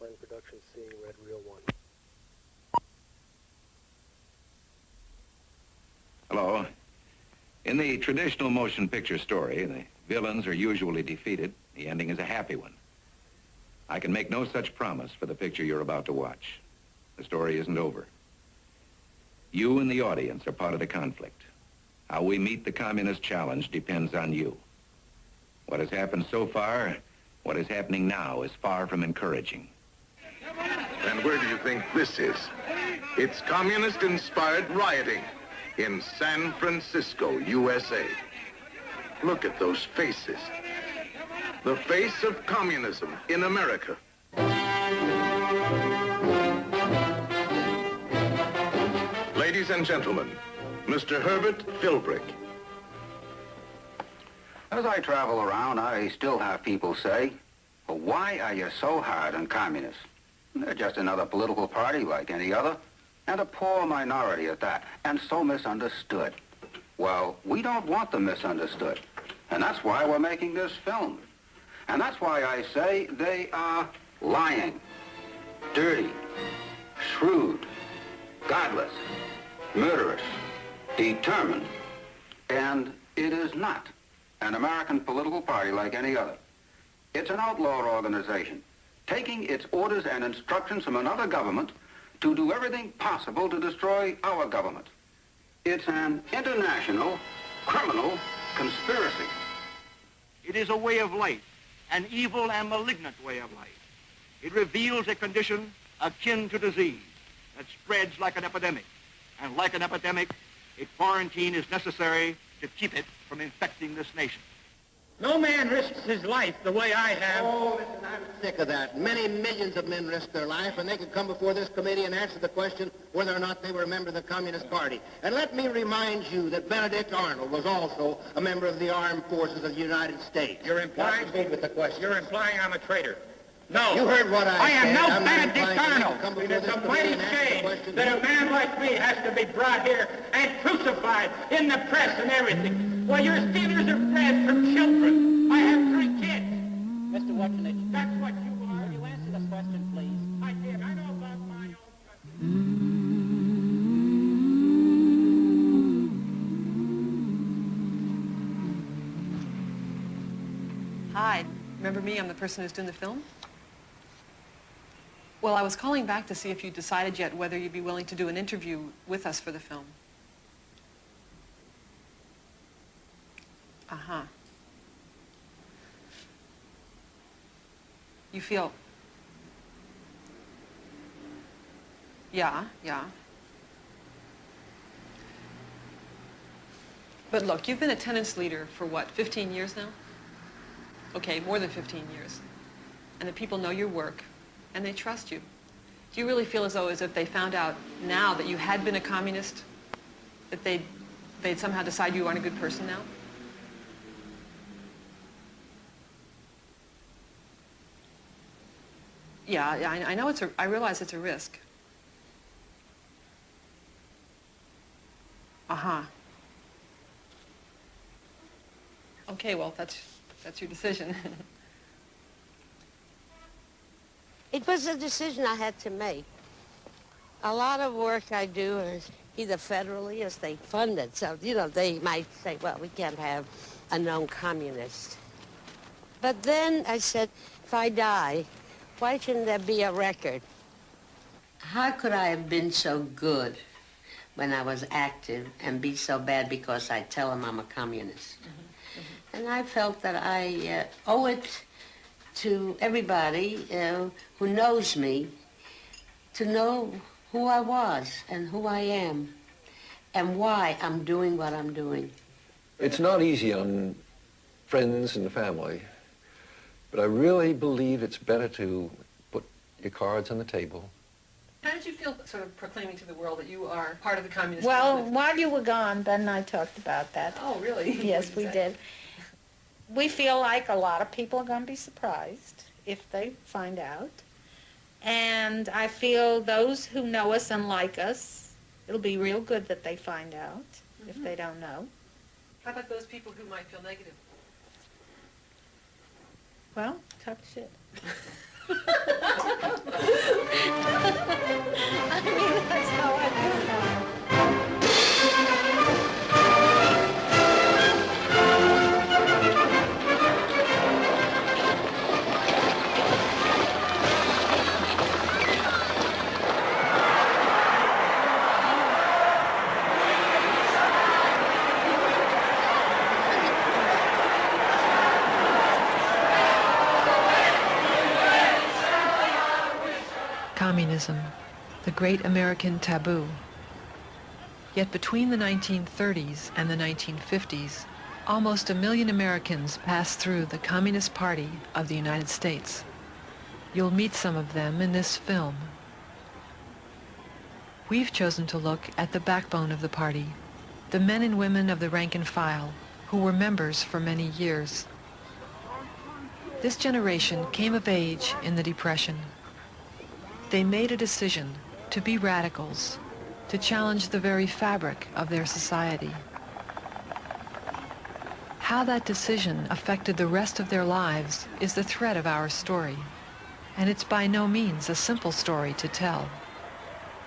Fine production, seeing red, reel one. Hello. In the traditional motion picture story, the villains are usually defeated. The ending is a happy one. I can make no such promise for the picture you're about to watch. The story isn't over. You and the audience are part of the conflict. How we meet the communist challenge depends on you. What has happened so far, what is happening now, is far from encouraging. And where do you think this is? It's communist-inspired rioting in San Francisco, USA. Look at those faces. The face of communism in America. Ladies and gentlemen, Mr. Herbert Philbrick. As I travel around, I still have people say, well, why are you so hard on communists? They're just another political party like any other, and a poor minority at that, and so misunderstood. Well, we don't want them misunderstood, and that's why we're making this film. And that's why I say they are lying, dirty, shrewd, godless, murderous, determined, and it is not an American political party like any other. It's an outlawed organization, taking its orders and instructions from another government to do everything possible to destroy our government. It's an international criminal conspiracy. It is a way of life, an evil and malignant way of life. It reveals a condition akin to disease that spreads like an epidemic. And like an epidemic, a quarantine is necessary to keep it from infecting this nation. No man risks his life the way I have. Oh, listen, I'm sick of that. Many millions of men risk their life, and they could come before this committee and answer the question whether or not they were a member of the Communist Party. And let me remind you that Benedict Arnold was also a member of the Armed Forces of the United States. You're implying, with the question. You're implying I'm a traitor. No. You heard what I am said. no I'm Benedict Arnold. It's a mighty shame that a man like me has to be brought here and crucified in the press and everything. Well, you're stealers of bread from children. I have 3 kids. Mr. Watchinich, that's what you are. Will you answer this question, please? I did. I know about my own country. Hi. Remember me? I'm the person who's doing the film. Well, I was calling back to see if you decided yet whether you'd be willing to do an interview with us for the film. Uh-huh. You feel... Yeah. But look, you've been attendance leader for what, 15 years now? Okay, more than 15 years. And the people know your work, and they trust you. Do you really feel as if they found out now that you had been a communist, that they'd somehow decide you aren't a good person now? Yeah, I know I realize it's a risk. Uh-huh. Okay, well, that's your decision. It was a decision I had to make. A lot of work I do is either federally or state funded. So, they might say, well, we can't have a known communist. But then I said, if I die, why shouldn't there be a record? How could I have been so good when I was active and be so bad because I tell them I'm a communist? And I felt that I owe it to everybody who knows me to know who I was and who I am and why I'm doing what I'm doing. It's not easy on friends and family, but I really believe it's better to put your cards on the table. How did you feel sort of proclaiming to the world that you are part of the Communist Well, movement? while you were gone, Ben and I talked about that. Oh, really? Yes, we did. We feel like a lot of people are going to be surprised if they find out. And I feel those who know us and like us, it'll be real good that they find out if they don't know. How about those people who might feel negative? Well, talk shit. I mean, that's how I feel now. Communism, the great American taboo. Yet between the 1930s and the 1950s, almost 1 million Americans passed through the Communist Party of the United States. You'll meet some of them in this film. We've chosen to look at the backbone of the party, the men and women of the rank and file who were members for many years. This generation came of age in the Depression. They made a decision to be radicals, to challenge the very fabric of their society. How that decision affected the rest of their lives is the thread of our story, and it's by no means a simple story to tell.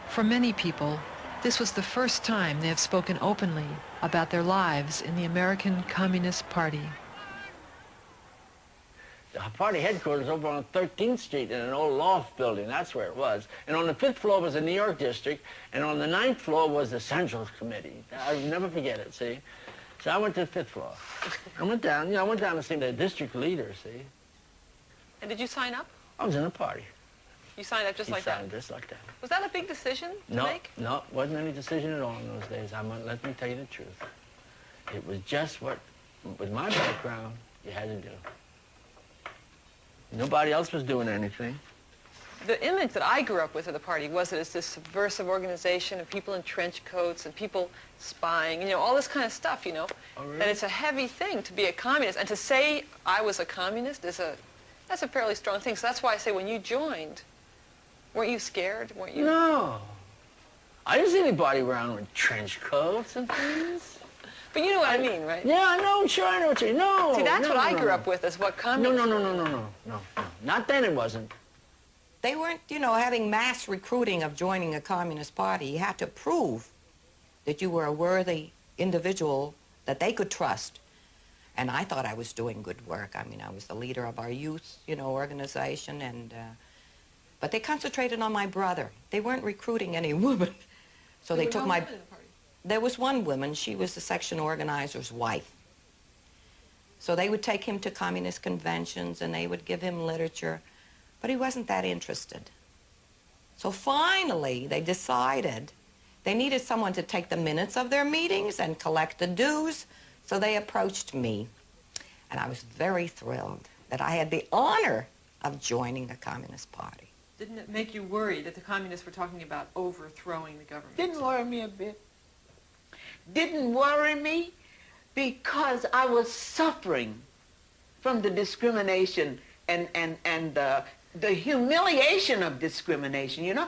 For many people, this was the first time they have spoken openly about their lives in the American Communist Party. The party headquarters over on 13th Street in an old loft building. That's where it was. And on the 5th floor was the New York district, and on the 9th floor was the Central Committee. I'll never forget it, see? So I went to the 5th floor. I went down, I went down to see the district leader, see? And did you sign up? I was in a party. You signed up just like that? Just like that. Was that a big decision to make? No, it wasn't any decision at all in those days. Let me tell you the truth. It was just what, with my background, you had to do. Nobody else was doing anything. The image that I grew up with of the party was that it's this subversive organization of people in trench coats and people spying, all this kind of stuff, Oh, really? That it's a heavy thing to be a communist. And to say I was a communist that's a fairly strong thing. So that's why I say when you joined, weren't you scared? Weren't you? No. I didn't see anybody around with trench coats and things. But you know what I mean, right? Yeah, I know, sure I know what you mean. No. See, that's what I grew up with, is what communism. No. Not then it wasn't. They weren't, having mass recruiting of joining a communist party. You had to prove that you were a worthy individual that they could trust. And I thought I was doing good work. I mean, I was the leader of our youth, organization, and, but they concentrated on my brother. They weren't recruiting any women. So they took my... There was one woman, she was the section organizer's wife. So they would take him to communist conventions and they would give him literature, but he wasn't that interested. So finally, they decided they needed someone to take the minutes of their meetings and collect the dues, so they approached me. And I was very thrilled that I had the honor of joining the Communist Party. Didn't it make you worried that the communists were talking about overthrowing the government? Didn't worry me a bit. Didn't worry me because I was suffering from the discrimination and the humiliation of discrimination,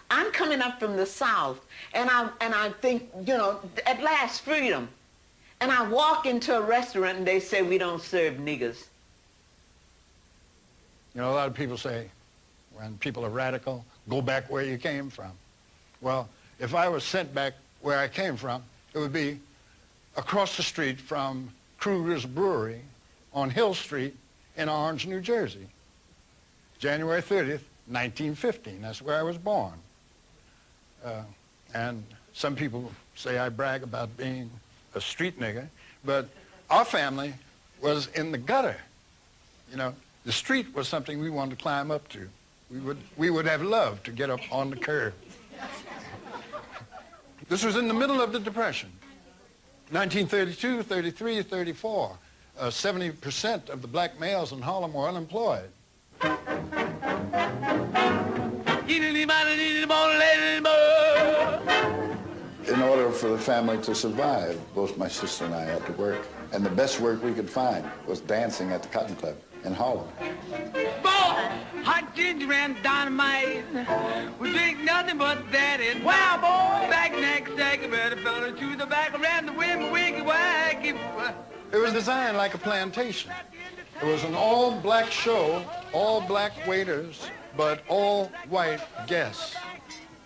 I'm coming up from the South, and I think, at last freedom. And I walk into a restaurant and they say, we don't serve niggers. A lot of people say, when people are radical, go back where you came from. Well, if I was sent back where I came from, it would be across the street from Kruger's Brewery on Hill Street in Orange, New Jersey. January 30th, 1915. That's where I was born. And some people say I brag about being a street nigger, but our family was in the gutter. The street was something we wanted to climb up to. We would have loved to get up on the curb. This was in the middle of the Depression. 1932, 33, 34. 70% of the black males in Harlem were unemployed. In order for the family to survive, both my sister and I had to work. And the best work we could find was dancing at the Cotton Club in Harlem. Hot ginger and dynamite. We drink nothing but that and wow, boy. Back neck, sack, better fella to the back around the wind, wiggy wacky. It was designed like a plantation. It was an all-black show, all black waiters, but all white guests.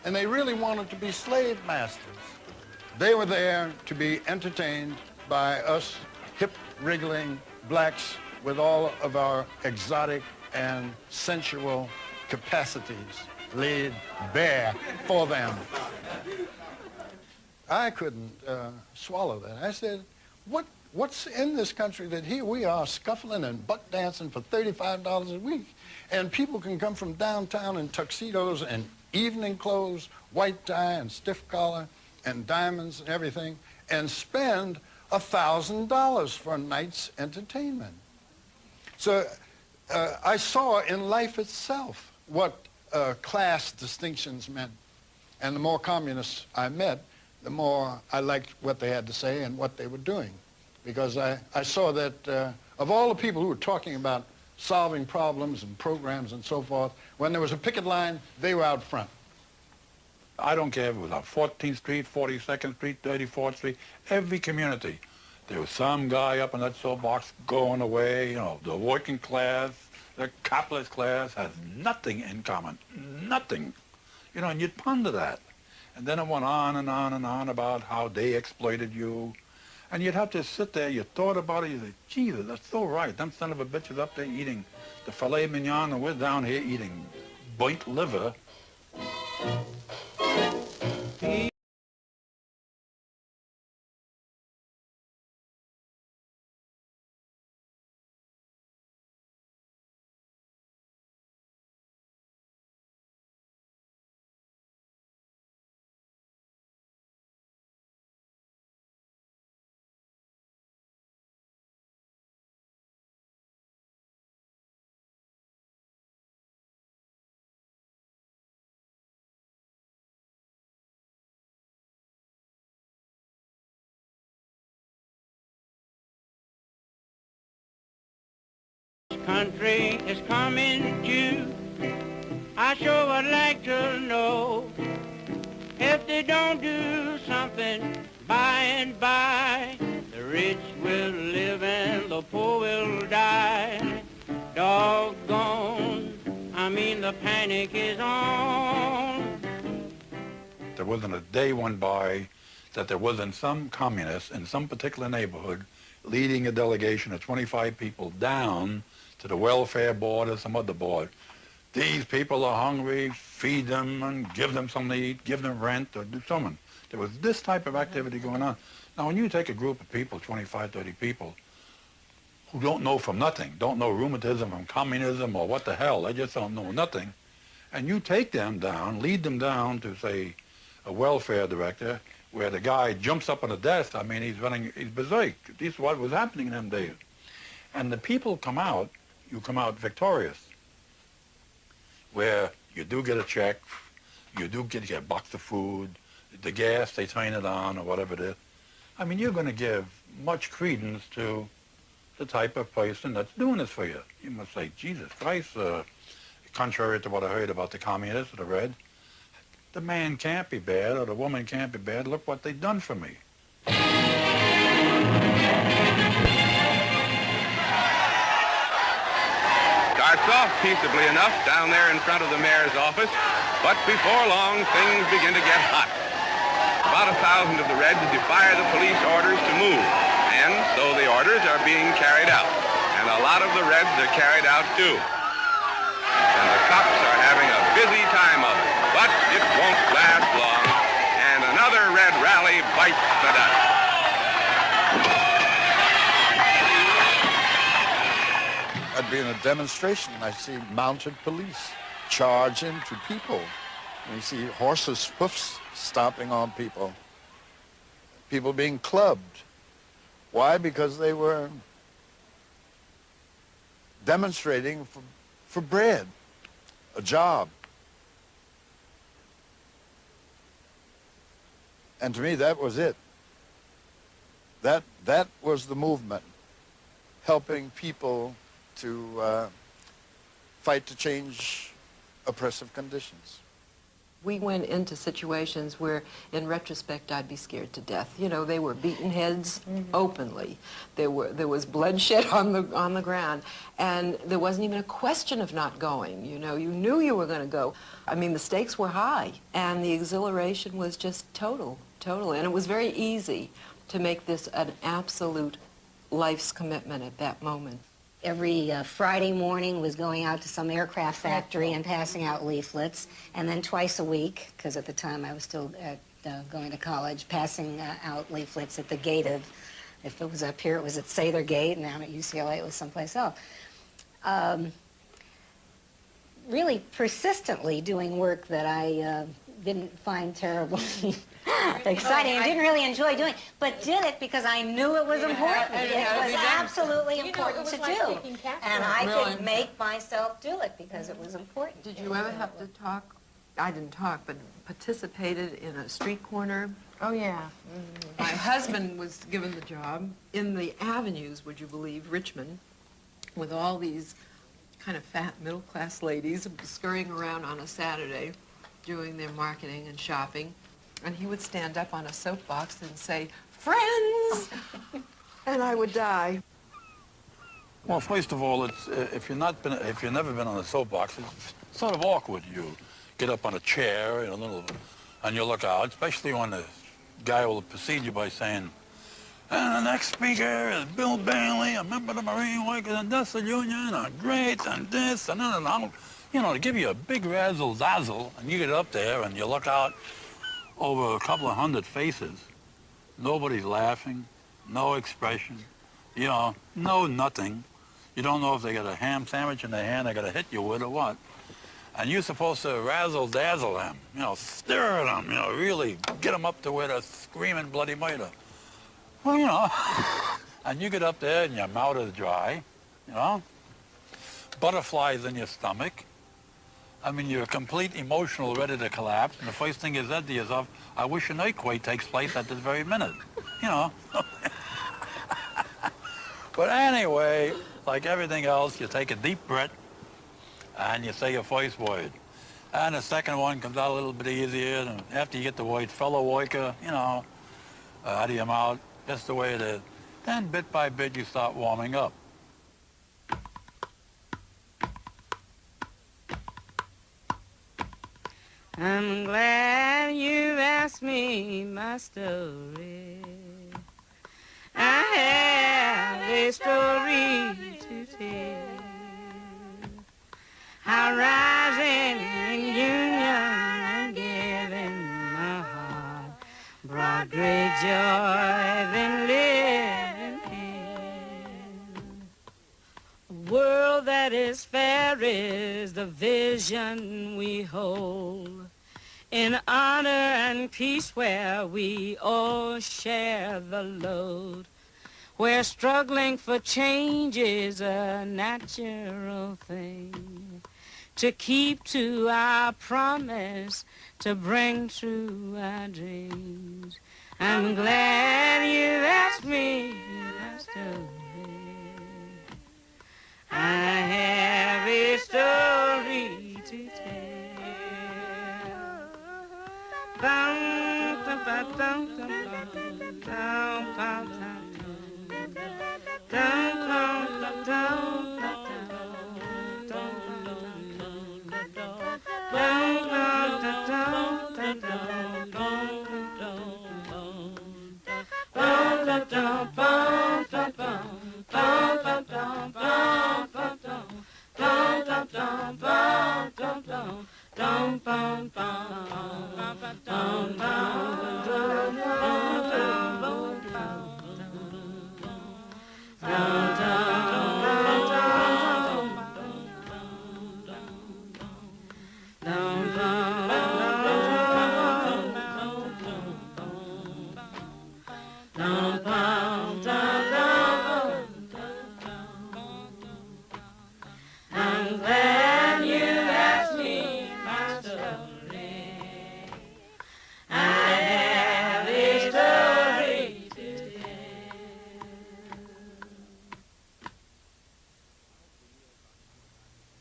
And they really wanted to be slave masters. They were there to be entertained by us hip-wriggling blacks with all of our exotic and sensual capacities laid bare for them. I couldn't swallow that. I said, what's in this country that here we are scuffling and buck dancing for $35 a week, and people can come from downtown in tuxedos and evening clothes, white tie and stiff collar and diamonds and everything, and spend $1,000 for a night's entertainment. So I saw in life itself what class distinctions meant. And the more communists I met, the more I liked what they had to say and what they were doing. Because I saw that of all the people who were talking about solving problems and programs and so forth, when there was a picket line, they were out front. I don't care if it was on 14th Street, 42nd Street, 34th Street, every community. There was some guy up in that soapbox going away, you know, the working class, the capitalist class has nothing in common, nothing. You know, and you'd ponder that. And then it went on and on and on about how they exploited you. And you'd have to sit there, you thought about it, you say, Jesus, that's so right. Them son of a bitches up there eating the filet mignon, and we're down here eating burnt liver. Country is coming due. I sure would like to know if they don't do something by and by. The rich will live and the poor will die. Doggone, I mean the panic is on. There wasn't a day went by that there wasn't some communist in some particular neighborhood leading a delegation of 25 people down to the welfare board or some other board. These people are hungry, feed them and give them something to eat, give them rent or do something. There was this type of activity going on. Now when you take a group of people, 25, 30 people, who don't know from nothing, don't know rheumatism from communism or what the hell, they just don't know nothing, and you take them down, lead them down to, say, a welfare director, where the guy jumps up on a desk, I mean, he's berserk. This is what was happening in them days. And the people come out, you come out victorious, where you do get a check, you do get a box of food, the gas, they turn it on or whatever it is. I mean, you're going to give much credence to the type of person that's doing this for you. You must say, Jesus Christ, contrary to what I heard about the communists that I read, the man can't be bad or the woman can't be bad. Look what they've done for me. Starts off peaceably enough down there in front of the mayor's office, but before long things begin to get hot. About 1,000 of the Reds defy the police orders to move, and so the orders are being carried out, and a lot of the Reds are carried out too. And the cops are having a busy time of it, but it won't last long, and another Red rally bites the dust. I'd be in a demonstration and I see mounted police charge into people. And you see horses' hoofs stomping on people. People being clubbed. Why? Because they were demonstrating for bread, a job. And to me, that was it. That was the movement, helping people to fight to change oppressive conditions. We went into situations where, in retrospect, I'd be scared to death. You know, they were beaten heads openly. There was bloodshed on the ground, and there wasn't even a question of not going. You know, you knew you were going to go. I mean, the stakes were high, and the exhilaration was just total, and it was very easy to make this an absolute life's commitment at that moment. Every Friday morning was going out to some aircraft factory and passing out leaflets, and then twice a week, because at the time I was still going to college, passing out leaflets at the gate of, if it was up here, it was at Sather Gate, and down at UCLA it was someplace else. Really persistently doing work that I didn't find terribly exciting and didn't really enjoy doing, but did it because I knew it was important. It was absolutely important to do. And I could make myself do it because it was important. Did you ever have to talk? I didn't talk, but participated in a street corner. Oh, yeah. My husband was given the job in the avenues, would you believe, Richmond, with all these kind of fat middle-class ladies scurrying around on a Saturday doing their marketing and shopping. And he would stand up on a soapbox and say, "Friends!" and I would die. Well, first of all, it's if you've never been on a soapbox, it's sort of awkward. You get up on a chair, you know, and you look out, especially when the guy will precede you by saying, "And the next speaker is Bill Bailey, a member of the Marine Workers Industrial Union, and great, and this, and that." You know, to give you a big razzle-dazzle, and you get up there and you look out over a couple of hundred faces. Nobody's laughing, no expression, you know, no nothing. You don't know if they got a ham sandwich in their hand they're going to hit you with or what. And you're supposed to razzle-dazzle them, you know, stir them, you know, really get them up to where they're screaming bloody murder. Well, you know, and you get up there and your mouth is dry, you know, butterflies in your stomach. I mean, you're complete emotional, ready to collapse, and the first thing you said to yourself, "I wish an earthquake takes place at this very minute," you know. But anyway, like everything else, you take a deep breath, and you say your first word. And the second one comes out a little bit easier, and after you get the word fellow worker, you know, out of your mouth, that's the way it is. Then bit by bit, you start warming up. I'm glad you asked me my story. I have a story to tell. How rising in union and giving my heart brought great joy, then living hell. A world that is fair is the vision we hold. In honor and peace where we all share the load, where struggling for change is a natural thing, to keep to our promise, to bring true our dreams. I'm glad you asked me my story. I have a story to tell.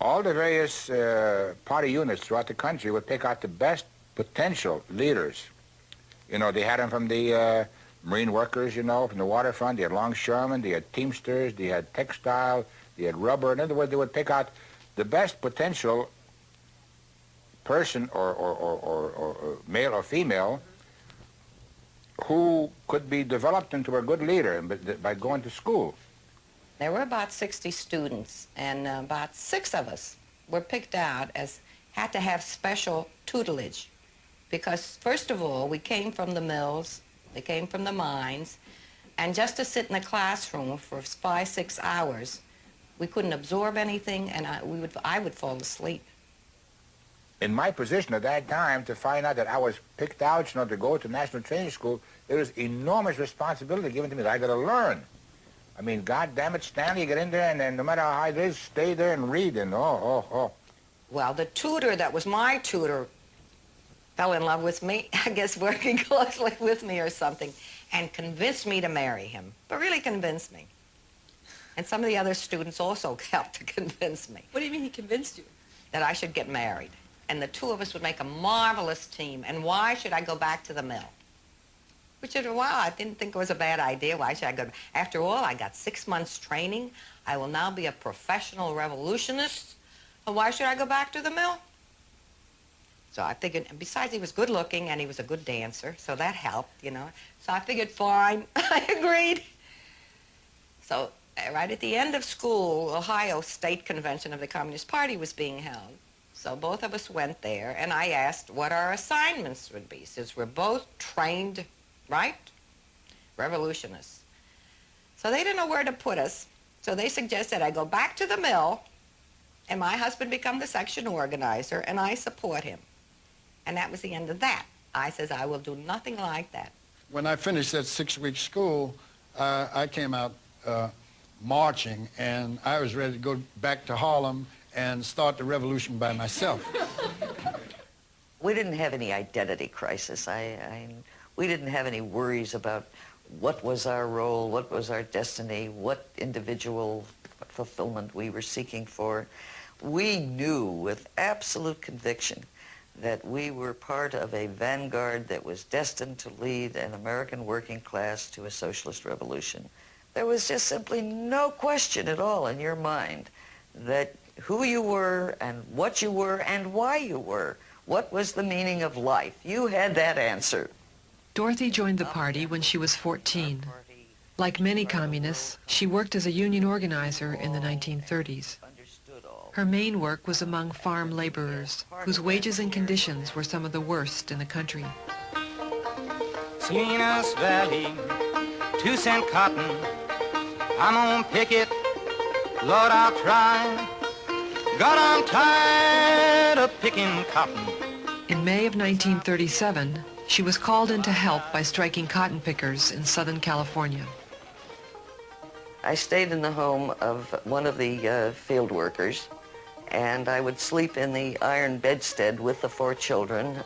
All the various party units throughout the country would pick out the best potential leaders. You know, they had them from the marine workers, you know, from the waterfront. They had longshoremen, they had teamsters, they had textile, they had rubber. In other words, they would pick out the best potential person or male or female who could be developed into a good leader by going to school. There were about 60 students, and about 6 of us were picked out as had to have special tutelage. Because, first of all, we came from the mills, they came from the mines, and just to sit in a classroom for 5, 6 hours, we couldn't absorb anything, and I would fall asleep. In my position at that time, to find out that I was picked out, you know, to go to National Training School, it was enormous responsibility given to me that I got to learn. I mean, God damn it, Stanley, you get in there, and then no matter how high it is, stay there and read, and oh. Well, the tutor that was my tutor fell in love with me, I guess working closely with me or something, and convinced me to marry him, but really convinced me. And some of the other students also helped to convince me. What do you mean he convinced you? That I should get married. And the 2 of us would make a marvelous team, and why should I go back to the mill? Which, well, I didn't think it was a bad idea. Why should I go? After all, I got 6 months training. I will now be a professional revolutionist. Well, why should I go back to the mill? So I figured, and besides, he was good looking and he was a good dancer, so that helped, you know. So I figured, fine, I agreed. So right at the end of school, Ohio State Convention of the Communist Party was being held. So both of us went there, and I asked what our assignments would be, since we're both trained, right, revolutionists. So they didn't know where to put us, so they suggested I go back to the mill, and my husband become the section organizer, and I support him. And that was the end of that. I says, I will do nothing like that. When I finished that 6-week school, I came out marching, and I was ready to go back to Harlem and start the revolution by myself. We didn't have any identity crisis. We didn't have any worries about what was our role, what was our destiny, what individual fulfillment we were seeking for. We knew with absolute conviction that we were part of a vanguard that was destined to lead an American working class to a socialist revolution. There was just simply no question at all in your mind that who you were and what you were and why you were. What was the meaning of life? You had that answer. Dorothy joined the party when she was 14. Like many communists, she worked as a union organizer in the 1930s. Her main work was among farm laborers, whose wages and conditions were some of the worst in the country. Salinas Valley, 2-cent cotton. I'm on picket, Lord, I'll try. God, I'm tired of picking cotton. In May of 1937, she was called in to help by striking cotton pickers in Southern California. I stayed in the home of one of the field workers, and I would sleep in the iron bedstead with the 4 children.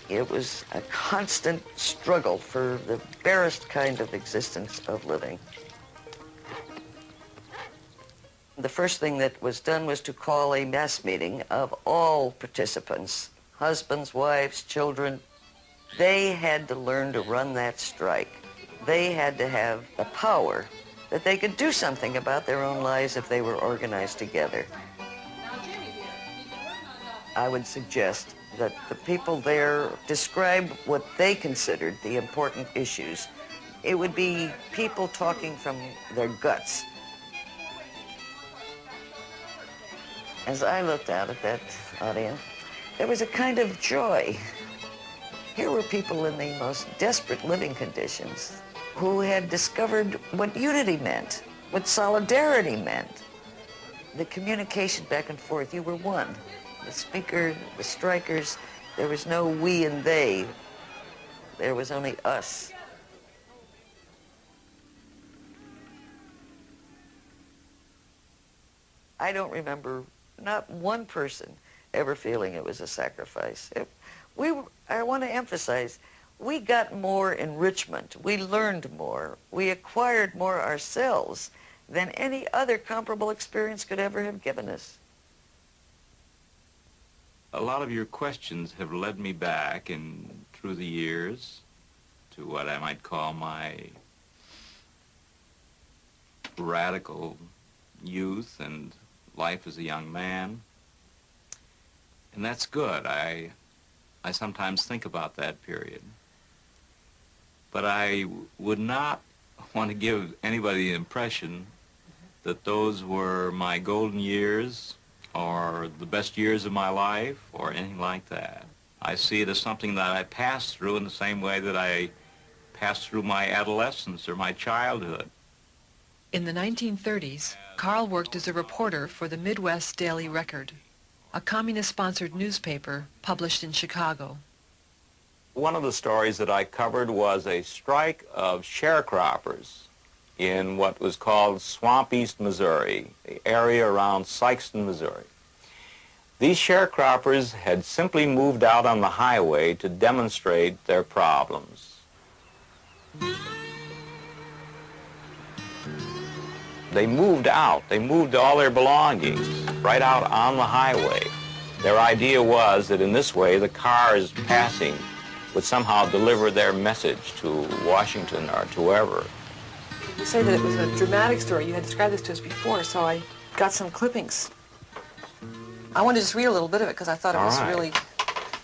It was a constant struggle for the barest kind of existence of living. The first thing that was done was to call a mass meeting of all participants, husbands, wives, children. They had to learn to run that strike. They had to have the power that they could do something about their own lives if they were organized together. I would suggest that the people there describe what they considered the important issues. It would be people talking from their guts. As I looked out at that audience, there was a kind of joy. Here were people in the most desperate living conditions who had discovered what unity meant, what solidarity meant. The communication back and forth, you were one. The speaker, the strikers, there was no we and they. There was only us. I don't remember not one person ever feeling it was a sacrifice. I want to emphasize, we got more enrichment, we learned more, we acquired more ourselves than any other comparable experience could ever have given us. A lot of your questions have led me back through the years to what I might call my radical youth and life as a young man. And that's good. I sometimes think about that period. But I would not want to give anybody the impression that those were my golden years or the best years of my life or anything like that. I see it as something that I passed through in the same way that I passed through my adolescence or my childhood. In the 1930s, Carl worked as a reporter for the Midwest Daily Record, a communist-sponsored newspaper published in Chicago. One of the stories that I covered was a strike of sharecroppers in what was called Swamp East, Missouri, the area around Sikeston, Missouri. These sharecroppers had simply moved out on the highway to demonstrate their problems. They moved out. They moved all their belongings right out on the highway. Their idea was that in this way the cars passing would somehow deliver their message to Washington or to whoever. You say that it was a dramatic story. You had described this to us before, so I got some clippings. I want to just read a little bit of it because I thought it was really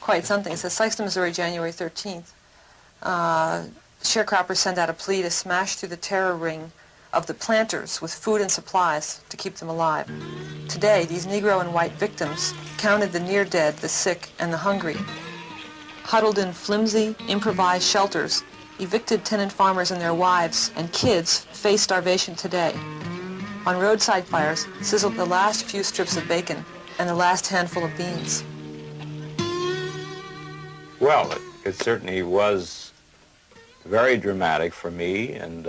quite something. It says, Sikeston, Missouri, January 13th. Sharecroppers send out a plea to smash through the terror ring of the planters with food and supplies to keep them alive. Today, these Negro and white victims counted the near dead, the sick, and the hungry. Huddled in flimsy, improvised shelters, evicted tenant farmers and their wives and kids face starvation today. On roadside fires sizzled the last few strips of bacon and the last handful of beans. Well, it certainly was very dramatic for me, and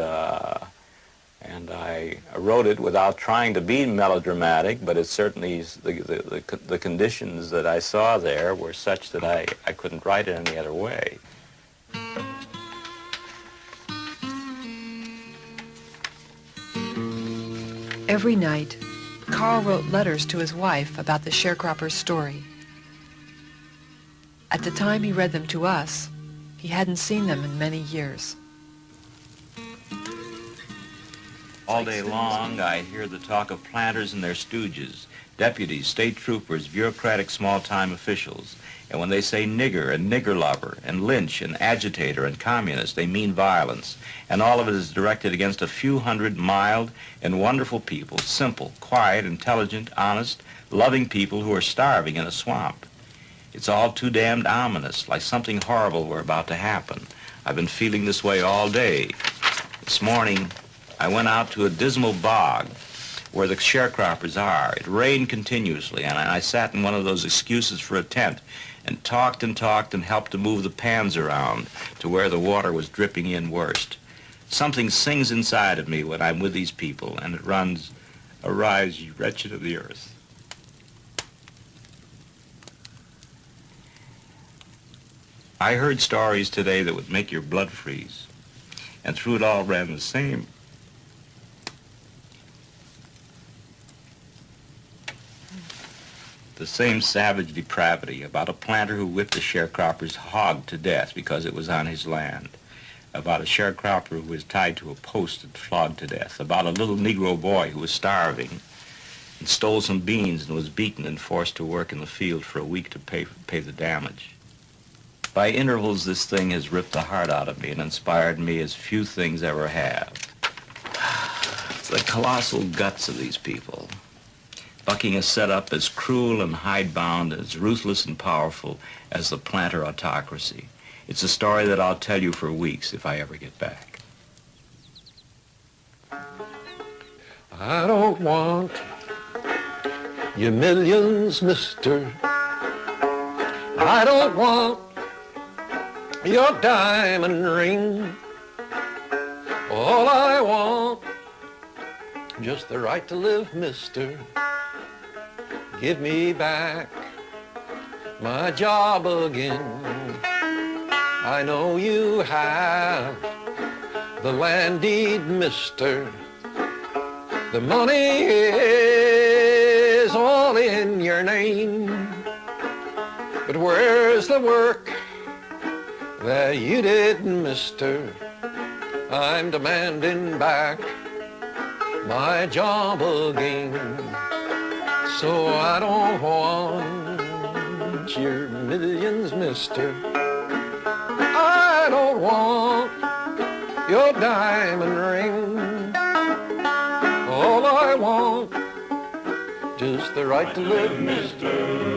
I wrote it without trying to be melodramatic, but it certainly, the conditions that I saw there were such that I couldn't write it any other way. Every night, Carl wrote letters to his wife about the sharecropper's story. At the time he read them to us, he hadn't seen them in many years. All day long, I hear the talk of planters and their stooges, deputies, state troopers, bureaucratic small-time officials. And when they say nigger and nigger lover and lynch and agitator and communist, they mean violence. And all of it is directed against a few hundred mild and wonderful people, simple, quiet, intelligent, honest, loving people who are starving in a swamp. It's all too damned ominous, like something horrible were about to happen. I've been feeling this way all day. This morning, I went out to a dismal bog where the sharecroppers are. It rained continuously, and I sat in one of those excuses for a tent and talked and helped to move the pans around to where the water was dripping in worst. Something sings inside of me when I'm with these people, and it runs, "Arise, ye wretched of the earth." I heard stories today that would make your blood freeze, and through it all ran the same savage depravity about a planter who whipped a sharecropper's hog to death because it was on his land, about a sharecropper who was tied to a post and flogged to death, about a little Negro boy who was starving and stole some beans and was beaten and forced to work in the field for a week to pay the damage. By intervals, this thing has ripped the heart out of me and inspired me as few things ever have. It's the colossal guts of these people, bucking a setup as cruel and hidebound, as ruthless and powerful as the planter autocracy. It's a story that I'll tell you for weeks if I ever get back. I don't want your millions, mister. I don't want your diamond ring. All I want, just the right to live, mister. Give me back my job again. I know you have the land deed, mister. The money is all in your name. But where's the work that you did, mister? I'm demanding back my job again. So I don't want your millions, mister. I don't want your diamond ring. All I want is the right to live, mister.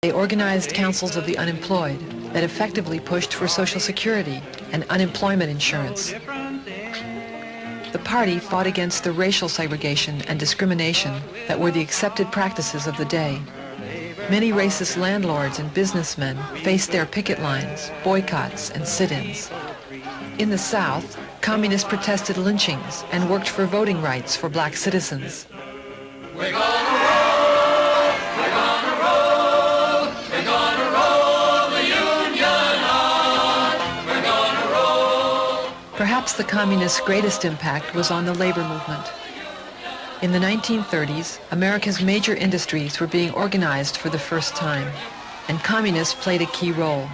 They organized councils of the unemployed that effectively pushed for Social Security and unemployment insurance. The party fought against the racial segregation and discrimination that were the accepted practices of the day. Many racist landlords and businessmen faced their picket lines, boycotts, and sit-ins. In the South, communists protested lynchings and worked for voting rights for black citizens. We're gonna roll, we're gonna roll, we're gonna roll the Union on, we're gonna roll. Perhaps the communists' greatest impact was on the labor movement. In the 1930s, America's major industries were being organized for the first time, and communists played a key role.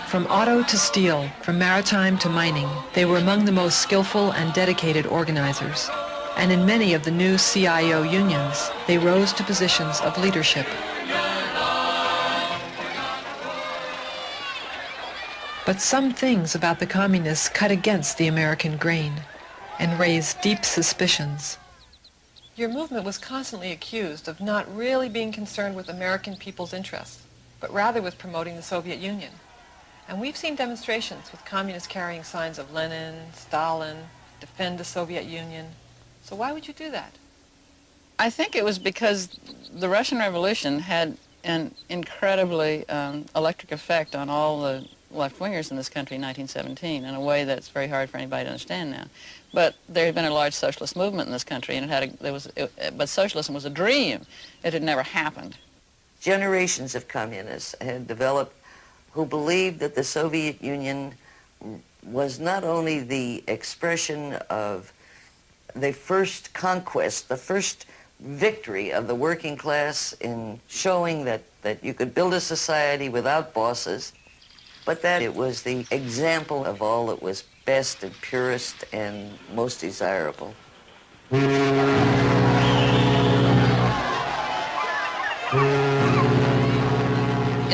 From auto to steel, from maritime to mining, they were among the most skillful and dedicated organizers. And in many of the new CIO unions, they rose to positions of leadership. But some things about the communists cut against the American grain and raised deep suspicions. Your movement was constantly accused of not really being concerned with American people's interests, but rather with promoting the Soviet Union. And we've seen demonstrations with communists carrying signs of Lenin, Stalin, defend the Soviet Union. So why would you do that? I think it was because the Russian Revolution had an incredibly electric effect on all the left-wingers in this country in 1917 in a way that's very hard for anybody to understand now. But there had been a large socialist movement in this country, and but socialism was a dream. It had never happened. Generations of communists had developed who believed that the Soviet Union was not only the expression of the first conquest, the first victory of the working class in showing that you could build a society without bosses, but that it was the example of all that was best and purest and most desirable. In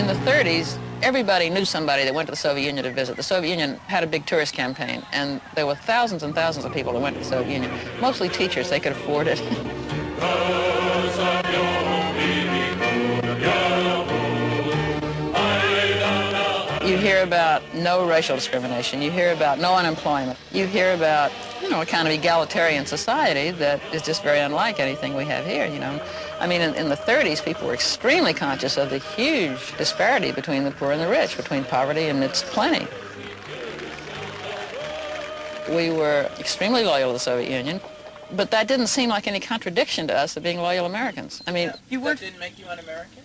the 30s, everybody knew somebody that went to the Soviet Union to visit. The Soviet Union had a big tourist campaign, and there were thousands and thousands of people that went to the Soviet Union, mostly teachers. They could afford it. You hear about no racial discrimination. You hear about no unemployment. You hear about, a kind of egalitarian society that is just very unlike anything we have here, I mean, in the 30s, people were extremely conscious of the huge disparity between the poor and the rich, between poverty and its plenty. We were extremely loyal to the Soviet Union, but that didn't seem like any contradiction to us of being loyal Americans. I mean, That didn't make you un-American?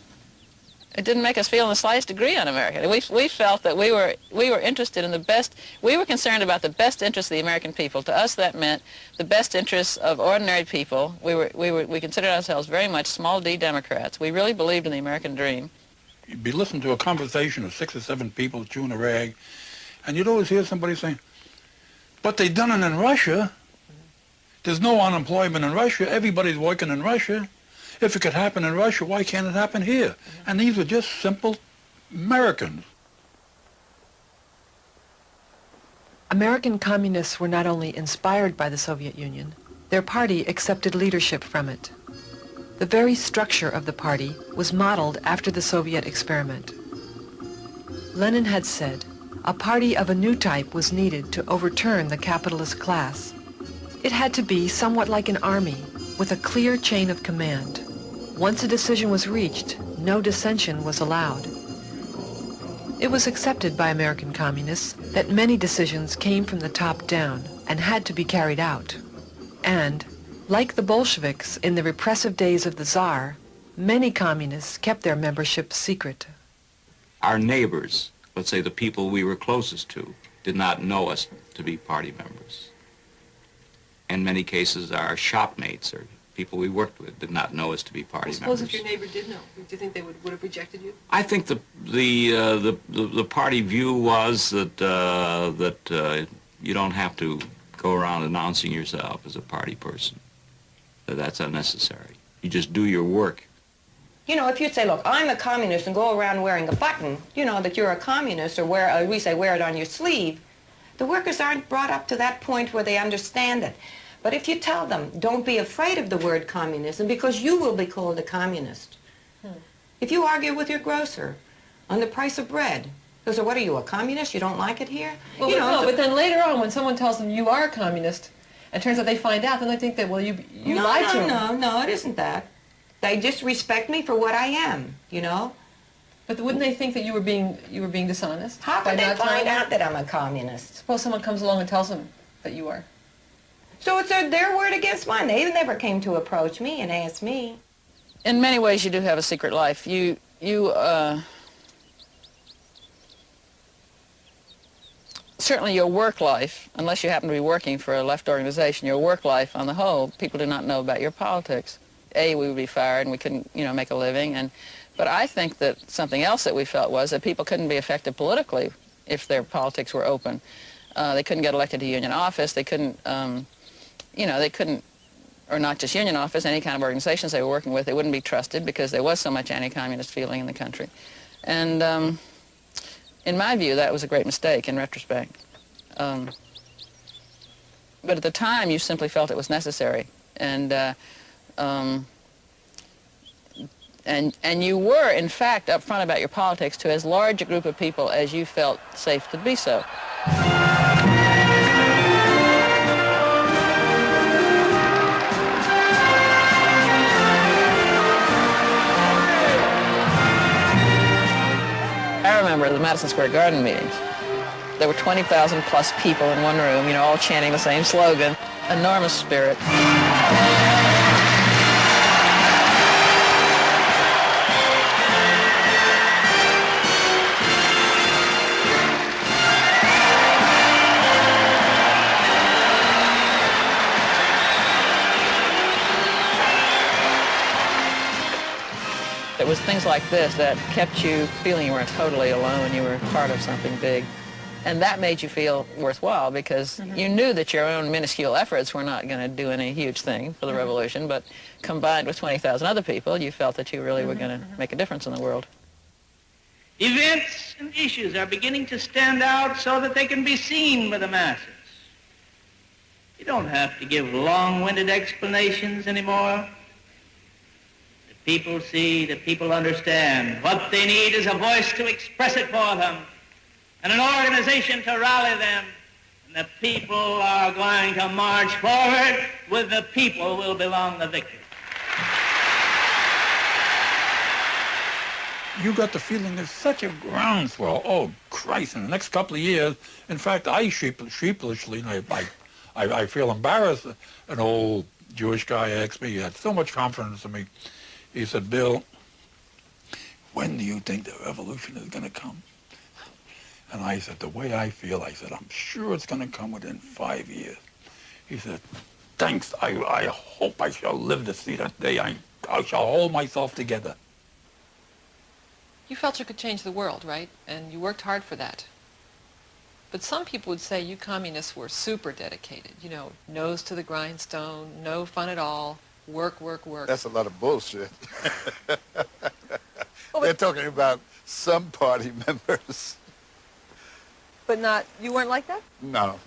It didn't make us feel in the slightest degree un-American. We felt that we were interested in the best. We were concerned about the best interests of the American people. To us, that meant the best interests of ordinary people. We considered ourselves very much small D Democrats. We really believed in the American dream. You'd be listening to a conversation of 6 or 7 people chewing a rag, and you'd always hear somebody saying, "But they done it in Russia. There's no unemployment in Russia. Everybody's working in Russia. If it could happen in Russia, why can't it happen here?" And these were just simple Americans. American communists were not only inspired by the Soviet Union, their party accepted leadership from it. The very structure of the party was modeled after the Soviet experiment. Lenin had said, a party of a new type was needed to overturn the capitalist class. It had to be somewhat like an army, with a clear chain of command. Once a decision was reached, no dissension was allowed. It was accepted by American communists that many decisions came from the top down and had to be carried out. And, like the Bolsheviks in the repressive days of the Tsar, many communists kept their membership secret. Our neighbors, let's say the people we were closest to, did not know us to be party members. In many cases, our shopmates or people we worked with did not know us to be party Suppose members. if your neighbor did know, do you think they would have rejected you? I think the party view was that you don't have to go around announcing yourself as a party person. That's unnecessary. You just do your work. You know, if you say, look, I'm a communist, and go around wearing a button, you know, that you're a communist, or we say wear it on your sleeve, the workers aren't brought up to that point where they understand it. But if you tell them, don't be afraid of the word communism, because you will be called a communist. If you argue with your grocer on the price of bread, he'll say, what are you, a communist? You don't like it here? Well, you know, but then later on, when someone tells them you are a communist, and it turns out they find out, then they think that, well, you lied to them. No, it isn't that. They just respect me for what I am, you know? But wouldn't they think that you were being dishonest? How could they find out that I'm a communist? Suppose someone comes along and tells them that you are. So it's their word against mine. They never came to approach me and ask me. In many ways, you do have a secret life. Certainly your work life, unless you happen to be working for a left organization, your work life on the whole, people do not know about your politics. We would be fired and we couldn't, make a living. But I think that something else that we felt was that people couldn't be effective politically if their politics were open. They couldn't get elected to union office. They couldn't, they couldn't, or not just union office, any kind of organizations they were working with, they wouldn't be trusted because there was so much anti-communist feeling in the country. And in my view, that was a great mistake in retrospect. But at the time, you simply felt it was necessary. And you were, in fact, upfront about your politics to as large a group of people as you felt safe to be so. I remember the Madison Square Garden meetings. There were 20,000 plus people in one room, all chanting the same slogan. Enormous spirit. It was things like this that kept you feeling you weren't totally alone, you were part of something big. And that made you feel worthwhile because you knew that your own minuscule efforts were not going to do any huge thing for the revolution, but combined with 20,000 other people, you felt that you really were going to make a difference in the world. Events and issues are beginning to stand out so that they can be seen by the masses. You don't have to give long-winded explanations anymore. The people see, the people understand. What they need is a voice to express it for them and an organization to rally them. And the people are going to march forward. With the people will belong the victory. You got the feeling there's such a groundswell. Oh, Christ, in the next couple of years, in fact, I sheepishly, I feel embarrassed. An old Jewish guy asked me, he had so much confidence in me. He said, Bill, when do you think the revolution is going to come? And I said, the way I feel, I said, I'm sure it's going to come within 5 years. He said, thanks, I hope I shall live to see that day. I shall hold myself together. You felt you could change the world, right? And you worked hard for that. But some people would say you communists were super dedicated, nose to the grindstone, no fun at all, work, work, work. That's a lot of bullshit. They're talking about some party members. But you weren't like that? No.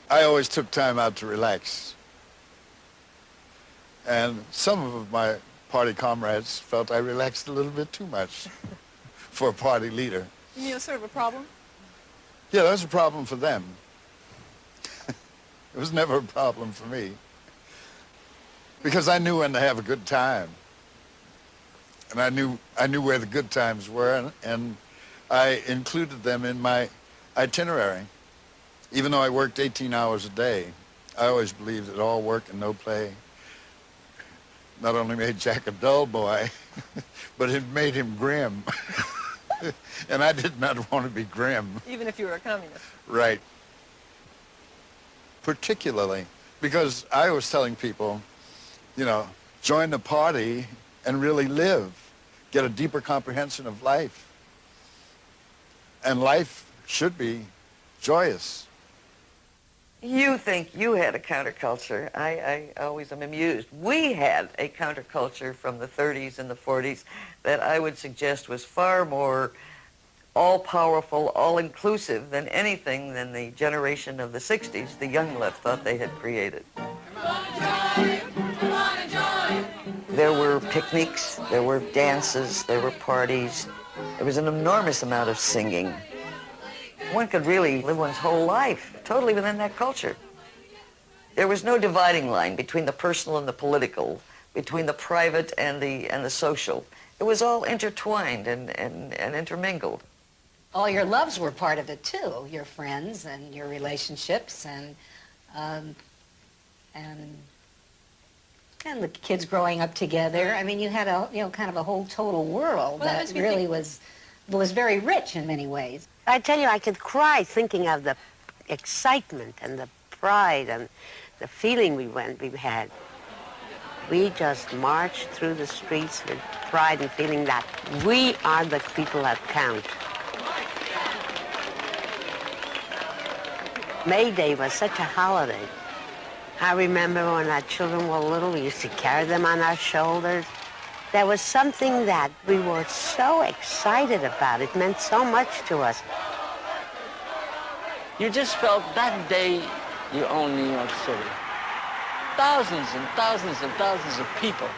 I always took time out to relax. And some of my party comrades felt I relaxed a little bit too much for a party leader. You mean it was sort of a problem? Yeah, that's a problem for them. It was never a problem for me because I knew when to have a good time. And I knew where the good times were, and I included them in my itinerary. Even though I worked 18 hours a day, I always believed that all work and no play not only made Jack a dull boy, but it made him grim. And I did not want to be grim. Even if you were a communist. Right. Particularly because I was telling people, you know, join the party and really live. Get a deeper comprehension of life. And life should be joyous. You think you had a counterculture. I always am amused. We had a counterculture from the 30s and the 40s that I would suggest was far more all-powerful, all-inclusive than anything than the generation of the 60s, the young left, thought they had created. There were picnics, there were dances, there were parties. There was an enormous amount of singing. One could really live one's whole life totally within that culture. There was no dividing line between the personal and the political, between the private and the social. It was all intertwined and intermingled. All your loves were part of it too, your friends and your relationships and the kids growing up together. I mean, you had a kind of a whole total world that really was very rich in many ways. I tell you, I could cry thinking of the excitement and the pride and the feeling we had. We just marched through the streets with pride and feeling that we are the people that count. May Day was such a holiday. I remember when our children were little, we used to carry them on our shoulders. There was something that we were so excited about. It meant so much to us. You just felt that day you owned New York City. Thousands and thousands and thousands of people.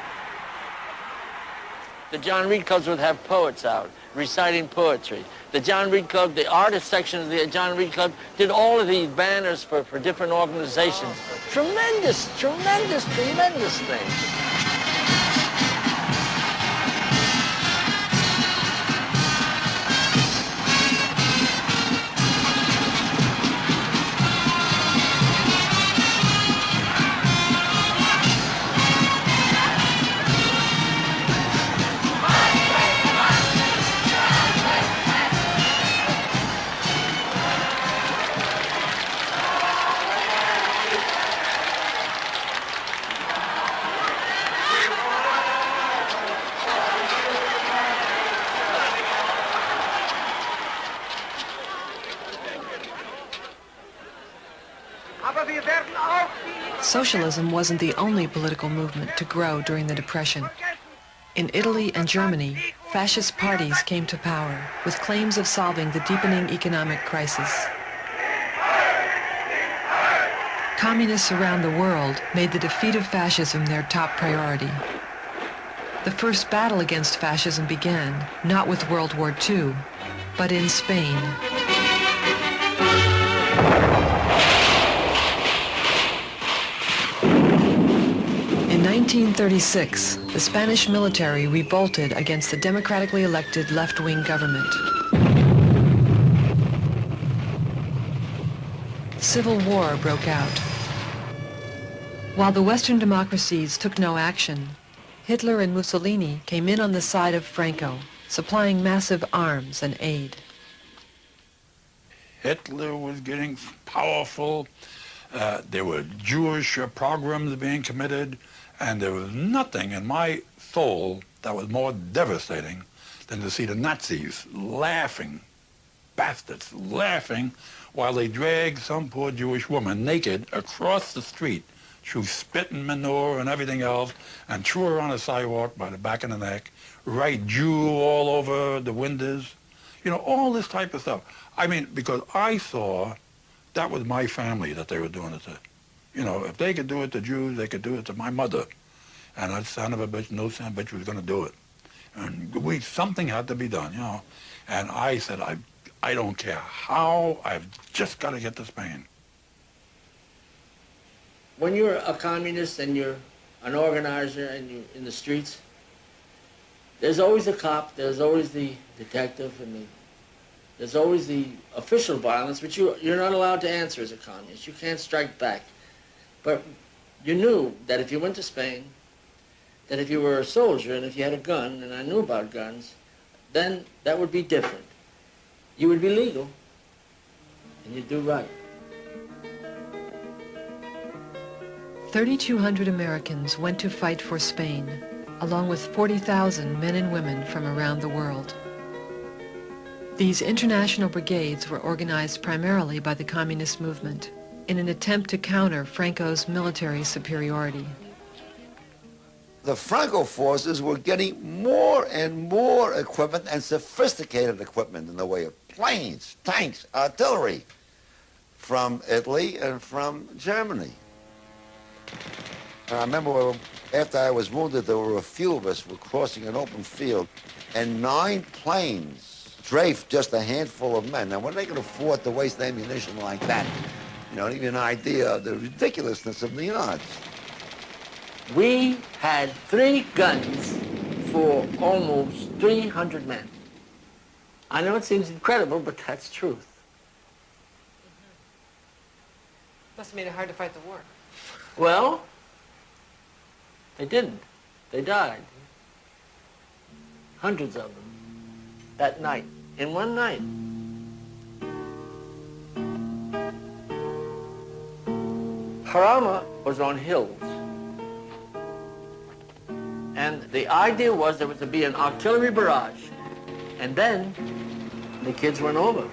The John Reed Clubs would have poets out reciting poetry. The John Reed Club, the artist section of the John Reed Club did all of these banners for different organizations. Tremendous, tremendous, tremendous things. Socialism wasn't the only political movement to grow during the Depression. In Italy and Germany, fascist parties came to power with claims of solving the deepening economic crisis. Communists around the world made the defeat of fascism their top priority. The first battle against fascism began not with World War II, but in Spain. In 1936, the Spanish military revolted against the democratically elected left-wing government. Civil war broke out. While the Western democracies took no action, Hitler and Mussolini came in on the side of Franco, supplying massive arms and aid. Hitler was getting powerful. There were Jewish pogroms being committed. And there was nothing in my soul that was more devastating than to see the Nazis laughing, bastards, laughing while they dragged some poor Jewish woman naked across the street through spit and manure and everything else and threw her on the sidewalk by the back of the neck, write Jew all over the windows, you know, all this type of stuff. I mean, because I saw that was my family that they were doing it to. You know, if they could do it to Jews, they could do it to my mother. And that son of a bitch, no son of a bitch was going to do it. And something had to be done, you know. And I said, I don't care how, I've just got to get to Spain. when you're a communist and you're an organizer and you're in the streets, there's always a cop, there's always the detective, and there's always the official violence, which you're not allowed to answer as a communist. You can't strike back. But you knew that if you went to Spain, that if you were a soldier and if you had a gun, and I knew about guns, then that would be different. You would be legal, and you'd do right. 3,200 Americans went to fight for Spain, along with 40,000 men and women from around the world. These international brigades were organized primarily by the communist movement in an attempt to counter Franco's military superiority. The Franco forces were getting more and more equipment and sophisticated equipment in the way of planes, tanks, artillery from Italy and from Germany. And I remember after I was wounded, there were a few of us were crossing an open field, and 9 planes draped just a handful of men. Now, when they could afford to waste ammunition like that, you know, to give you an idea of the ridiculousness of the odds. We had 3 guns for almost 300 men. I know it seems incredible, but that's truth. Must have made it hard to fight the war. Well, they didn't. They died. Hundreds of them that night, in one night. Jarama was on hills. And the idea was there was to be an artillery barrage. And then the kids went over.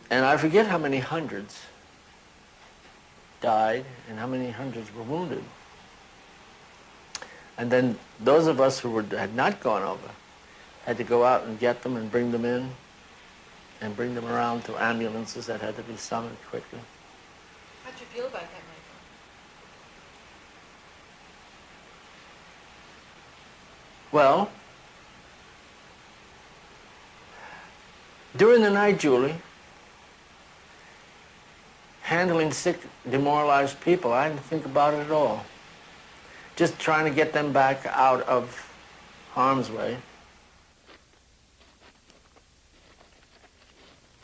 And I forget how many hundreds died and how many hundreds were wounded. And then those of us who had not gone over had to go out and get them and bring them in and bring them around to ambulances that had to be summoned quickly. How'd you feel about that, Michael? Well, during the night, Julie, handling sick, demoralized people, I didn't think about it at all. Just trying to get them back out of harm's way.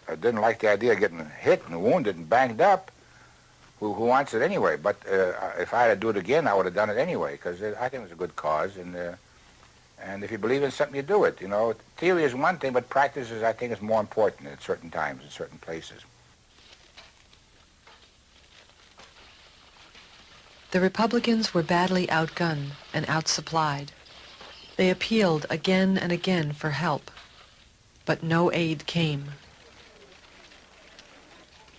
I didn't like the idea of getting hit and wounded and banged up. Who wants it anyway? But if I had to do it again, I would have done it anyway, because I think it was a good cause. And if you believe in something, you do it. You know, theory is one thing, but practice is, I think, is more important at certain times, in certain places. The Republicans were badly outgunned and outsupplied. They appealed again and again for help, but no aid came.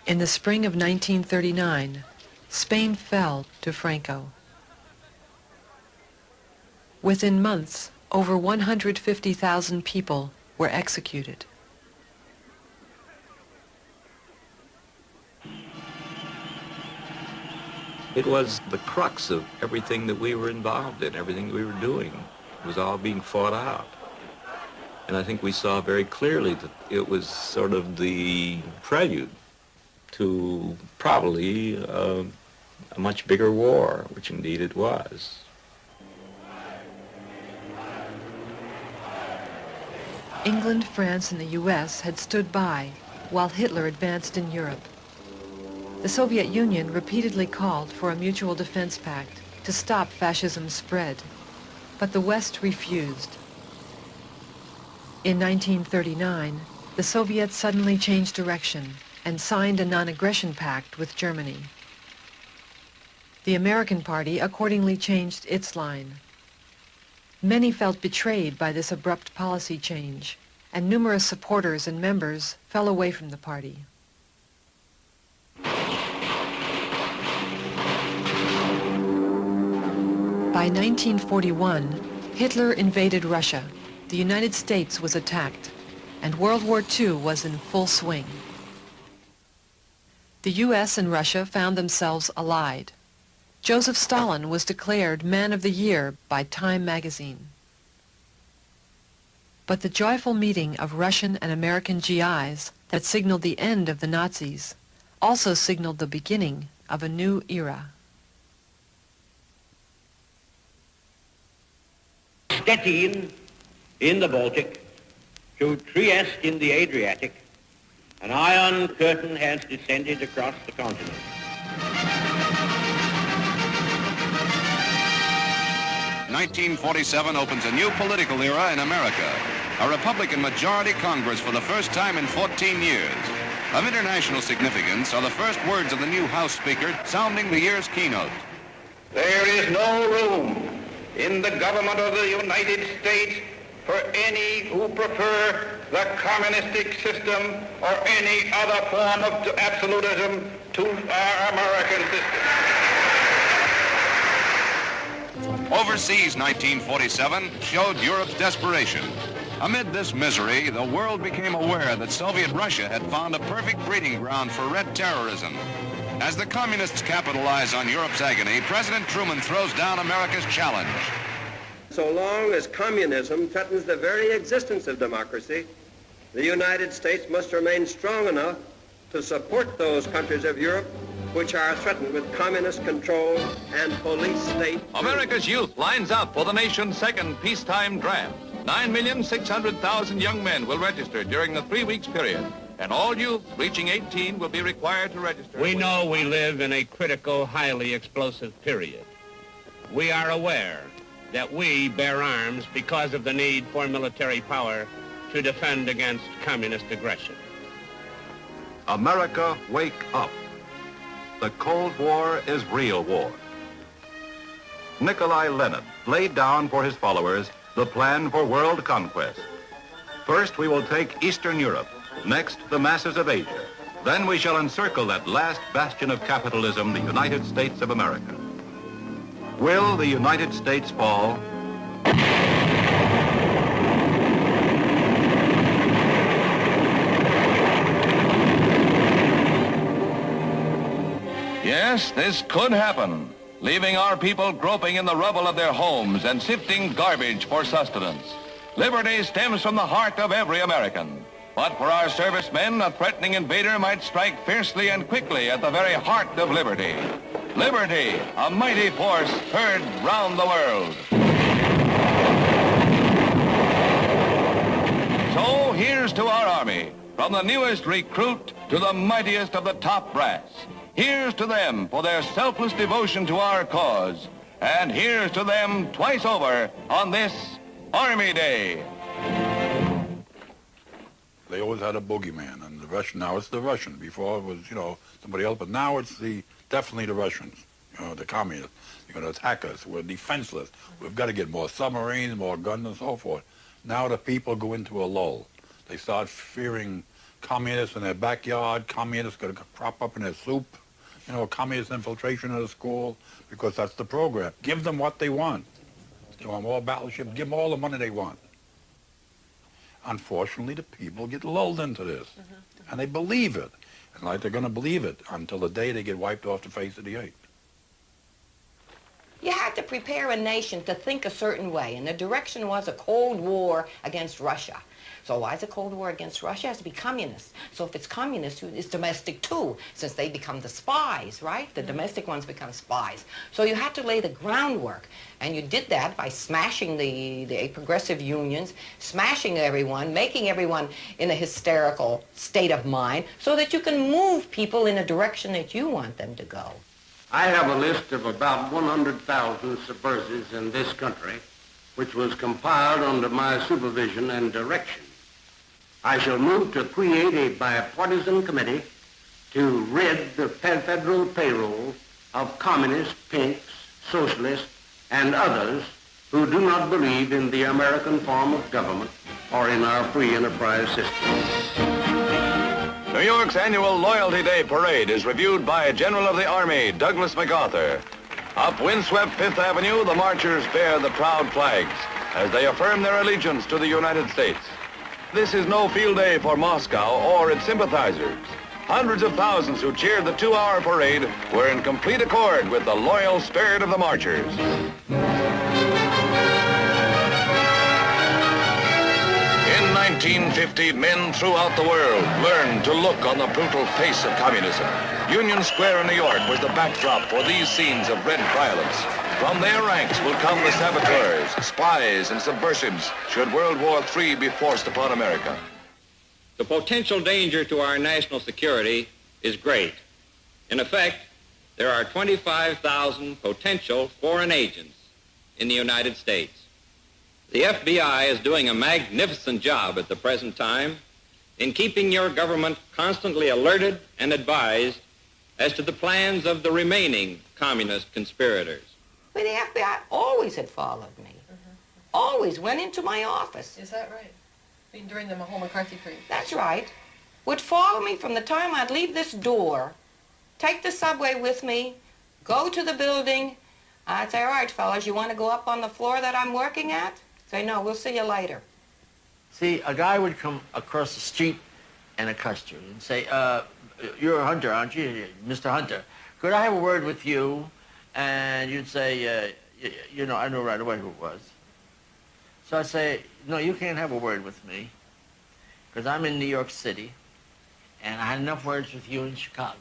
In the spring of 1939, Spain fell to Franco. Within months, over 150,000 people were executed. It was the crux of everything that we were involved in, everything that we were doing. It was all being fought out. And I think we saw very clearly that it was sort of the prelude to probably a much bigger war, which indeed it was. England, France, and the U.S. had stood by while Hitler advanced in Europe. The Soviet Union repeatedly called for a mutual defense pact to stop fascism's spread, but the West refused. In 1939, the Soviets suddenly changed direction and signed a non-aggression pact with Germany. The American Party accordingly changed its line. Many felt betrayed by this abrupt policy change, and numerous supporters and members fell away from the party. By 1941, Hitler invaded Russia, the United States was attacked, and World War II was in full swing. The U.S. and Russia found themselves allied. Joseph Stalin was declared Man of the Year by Time magazine. But the joyful meeting of Russian and American GIs that signaled the end of the Nazis also signaled the beginning of a new era. Stettin in the Baltic to Trieste in the Adriatic, an iron curtain has descended across the continent. "1947 opens a new political era in America. A Republican majority Congress for the first time in 14 years. Of international significance are the first words of the new House Speaker sounding the year's keynote. There is no room in the government of the United States for any who prefer the communistic system or any other form of absolutism to our American system. Overseas 1947 showed Europe's desperation. Amid this misery, the world became aware that Soviet Russia had found a perfect breeding ground for red terrorism. As the communists capitalize on Europe's agony, President Truman throws down America's challenge. So long as communism threatens the very existence of democracy, the United States must remain strong enough to support those countries of Europe which are threatened with communist control and police state. America's youth lines up for the nation's second peacetime draft. 9,600,000 young men will register during the 3 weeks period, and all youth reaching 18 will be required to register. We know we live in a critical, highly explosive period. We are aware that we bear arms because of the need for military power to defend against communist aggression. America, wake up. The Cold War is real war. Nikolai Lenin laid down for his followers the plan for world conquest. First, we will take Eastern Europe. Next, the masses of Asia. Then we shall encircle that last bastion of capitalism, the United States of America. Will the United States fall? Yes, this could happen, leaving our people groping in the rubble of their homes and sifting garbage for sustenance. Liberty stems from the heart of every American. But for our servicemen, a threatening invader might strike fiercely and quickly at the very heart of liberty. Liberty, a mighty force heard round the world. So here's to our Army, from the newest recruit to the mightiest of the top brass. Here's to them for their selfless devotion to our cause. And here's to them twice over on this Army Day. They always had a boogeyman, and the Russian, now it's the Russian. Before it was, somebody else, but now it's definitely the Russians, the communists. They're going to attack us. We're defenseless. We've got to get more submarines, more guns, and so forth. Now the people go into a lull. They start fearing communists in their backyard, communists going to crop up in their soup, communist infiltration of the school, because that's the program. Give them what they want. They want more battleships, give them all the money they want. Unfortunately, the people get lulled into this, and they believe it. And like they're going to believe it until the day they get wiped off the face of the earth. You had to prepare a nation to think a certain way, and the direction was a Cold War against Russia. So why is a Cold War against Russia? It has to be communist. So if it's communist, it's domestic too, since they become the spies, right? The domestic ones become spies. So you had to lay the groundwork, and you did that by smashing the progressive unions, smashing everyone, making everyone in a hysterical state of mind, so that you can move people in a direction that you want them to go. I have a list of about 100,000 subversives in this country, which was compiled under my supervision and direction. I shall move to create a bipartisan committee to rid the federal payroll of communists, pinks, socialists, and others who do not believe in the American form of government or in our free enterprise system. New York's annual Loyalty Day parade is reviewed by General of the Army, Douglas MacArthur. Up windswept Fifth Avenue, the marchers bear the proud flags as they affirm their allegiance to the United States. This is no field day for Moscow or its sympathizers. Hundreds of thousands who cheered the 2-hour parade were in complete accord with the loyal spirit of the marchers. In 1950, men throughout the world learned to look on the brutal face of communism. Union Square in New York was the backdrop for these scenes of red violence. From their ranks will come the saboteurs, spies, and subversives should World War III be forced upon America. The potential danger to our national security is great. In effect, there are 25,000 potential foreign agents in the United States. The FBI is doing a magnificent job at the present time in keeping your government constantly alerted and advised as to the plans of the remaining communist conspirators. But the FBI always had followed me. Always went into my office. Is that right? I mean, during the whole McCarthy period? That's right. Would follow me from the time I'd leave this door, take the subway with me, go to the building. I'd say, all right, fellas, you want to go up on the floor that I'm working at? Say, no, we'll see you later. See, a guy would come across the street and accost you and say, you're a hunter, aren't you? Mr. Hunter, could I have a word with you? And you'd say, you know, I knew right away who it was. So I'd say, no, you can't have a word with me because I'm in New York City and I had enough words with you in Chicago.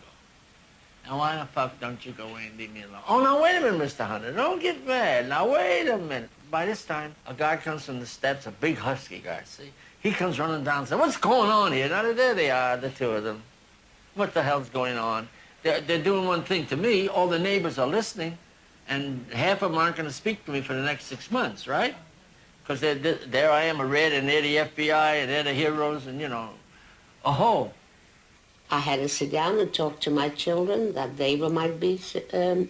Now, why the fuck don't you go away and leave me alone? Oh, now, wait a minute, Mr. Hunter. Don't get mad. Now, wait a minute. By this time, a guy comes from the steps, a big husky guy, see? He comes running down and says, what's going on here? Now, there they are, the two of them. What the hell's going on? They're doing one thing to me. All the neighbors are listening, and half of them aren't going to speak to me for the next 6 months, right? Because there I am, a red, and they're the FBI, and they're the heroes, and, you know, oh. I had to sit down and talk to my children that they might be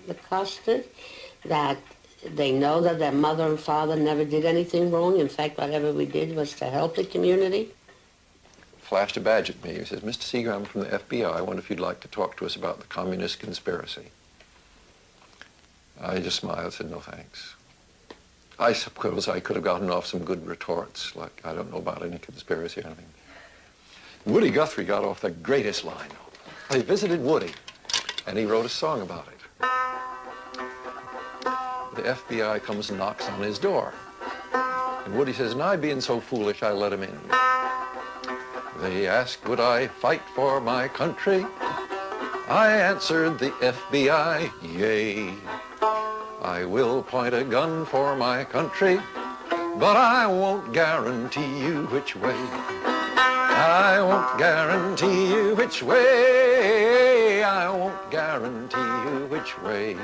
accosted, that they know that their mother and father never did anything wrong. In fact, whatever we did was to help the community. Flashed a badge at me. He says, Mr. Seeger, I'm from the FBI. I wonder if you'd like to talk to us about the communist conspiracy. I just smiled and said, no, thanks. I suppose I could have gotten off some good retorts, like, I don't know about any conspiracy or anything. Woody Guthrie got off the greatest line. I visited Woody, and he wrote a song about it. The FBI comes and knocks on his door. And Woody says, and I being so foolish, I let him in. They asked, would I fight for my country? I answered the FBI, yea. I will point a gun for my country, but I won't guarantee you which way. I won't guarantee you which way. I won't guarantee you which way.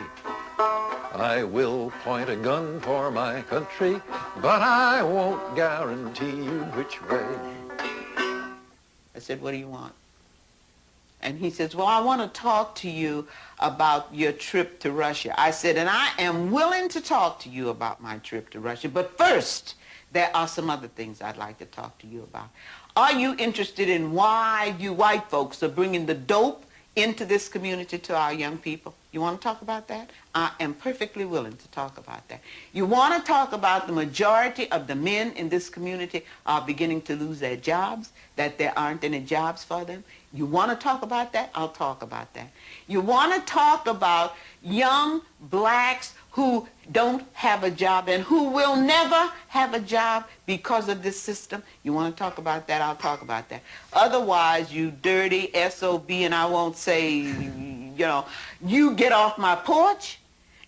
I will point a gun for my country, but I won't guarantee you which way. I said, what do you want? And he says, well, I want to talk to you about your trip to Russia. I said, and I am willing to talk to you about my trip to Russia, but first, there are some other things I'd like to talk to you about. Are you interested in why you white folks are bringing the dope into this community to our young people? You want to talk about that? I am perfectly willing to talk about that. You want to talk about the majority of the men in this community are beginning to lose their jobs, that there aren't any jobs for them? You want to talk about that? I'll talk about that. You want to talk about young blacks who don't have a job and who will never have a job because of this system? You want to talk about that? I'll talk about that. Otherwise, you dirty SOB, and I won't say, you know, you get off my porch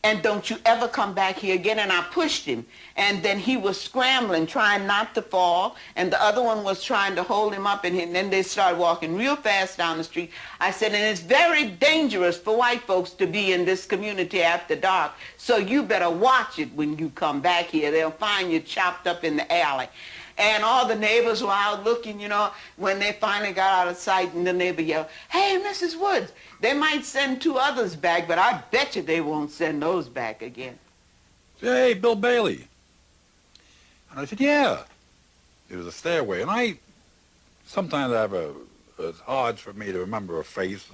and don't you ever come back here again. And I pushed him, and then he was scrambling, trying not to fall, and the other one was trying to hold him up, and then they started walking real fast down the street. I said, and it's very dangerous for white folks to be in this community after dark, so you better watch it when you come back here. They'll find you chopped up in the alley. And all the neighbors were out looking, you know, when they finally got out of sight, and the neighbor yelled, hey, Mrs. Woods, they might send 2 others back, but I bet you they won't send those back again. Hey, Bill Bailey. And I said, yeah. There was a stairway, and sometimes I have it's hard for me to remember a face,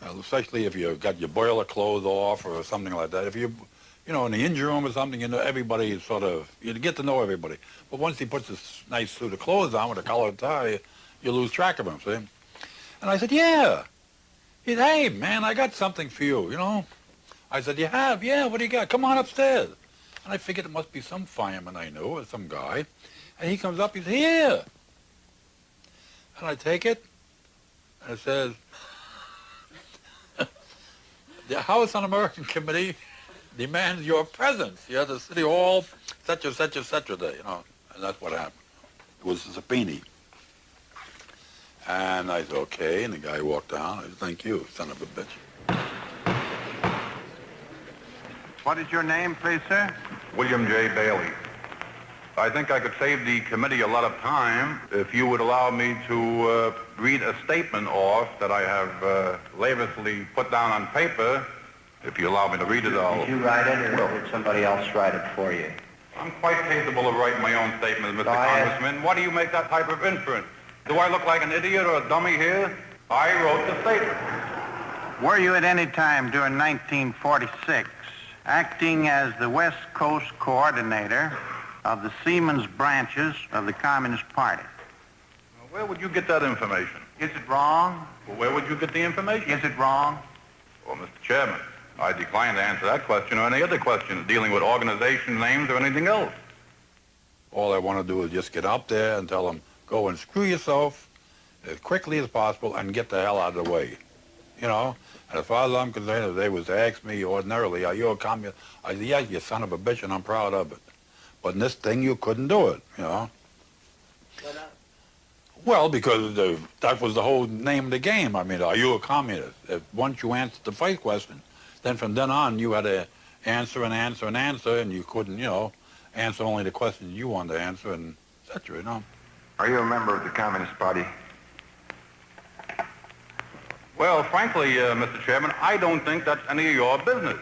especially if you got your boiler clothes off or something like that. If you know, in the engine room or something, you know, everybody is sort of, you get to know everybody. But once he puts this nice suit of clothes on with a collared tie, you lose track of him, see? And I said, yeah. He said, hey, man, I got something for you, you know? I said, you have? Yeah, what do you got? Come on upstairs. And I figured it must be some fireman I knew or some guy. And he comes up, he said, here. And I take it, and it says, the House Un-American Committee demands your presence. You're at the City Hall, such and such day, you know. And that's what happened. It was a subpoena. And I said, okay, and the guy walked down. I said, thank you, son of a bitch. What is your name, please, sir? William J. Bailey. I think I could save the committee a lot of time if you would allow me to read a statement off that I have laboriously put down on paper. If you allow me to read it, I'll... Did you write it, or did somebody else write it for you? I'm quite capable of writing my own statements, Mr. Congressman. Why do you make that type of inference? Do I look like an idiot or a dummy here? I wrote the statement. Were you at any time during 1946 acting as the West Coast coordinator of the Siemens branches of the Communist Party? Well, where would you get that information? Is it wrong? Well, where would you get the information? Is it wrong? Well, Mr. Chairman, I decline to answer that question or any other question dealing with organization names or anything else. All I want to do is just get up there and tell them, go and screw yourself as quickly as possible and get the hell out of the way. You know? And as far as I'm concerned, if they was to ask me ordinarily, are you a communist? I said, yes, you son of a bitch, and I'm proud of it. But in this thing, you couldn't do it, you know? Why not? Well, because that was the whole name of the game. I mean, are you a communist? If once you answered the first question, then from then on, you had to answer and answer and answer, and you couldn't, you know, answer only the questions you wanted to answer, and et cetera, you know? Are you a member of the Communist Party? Well, frankly, Mr. Chairman, I don't think that's any of your business.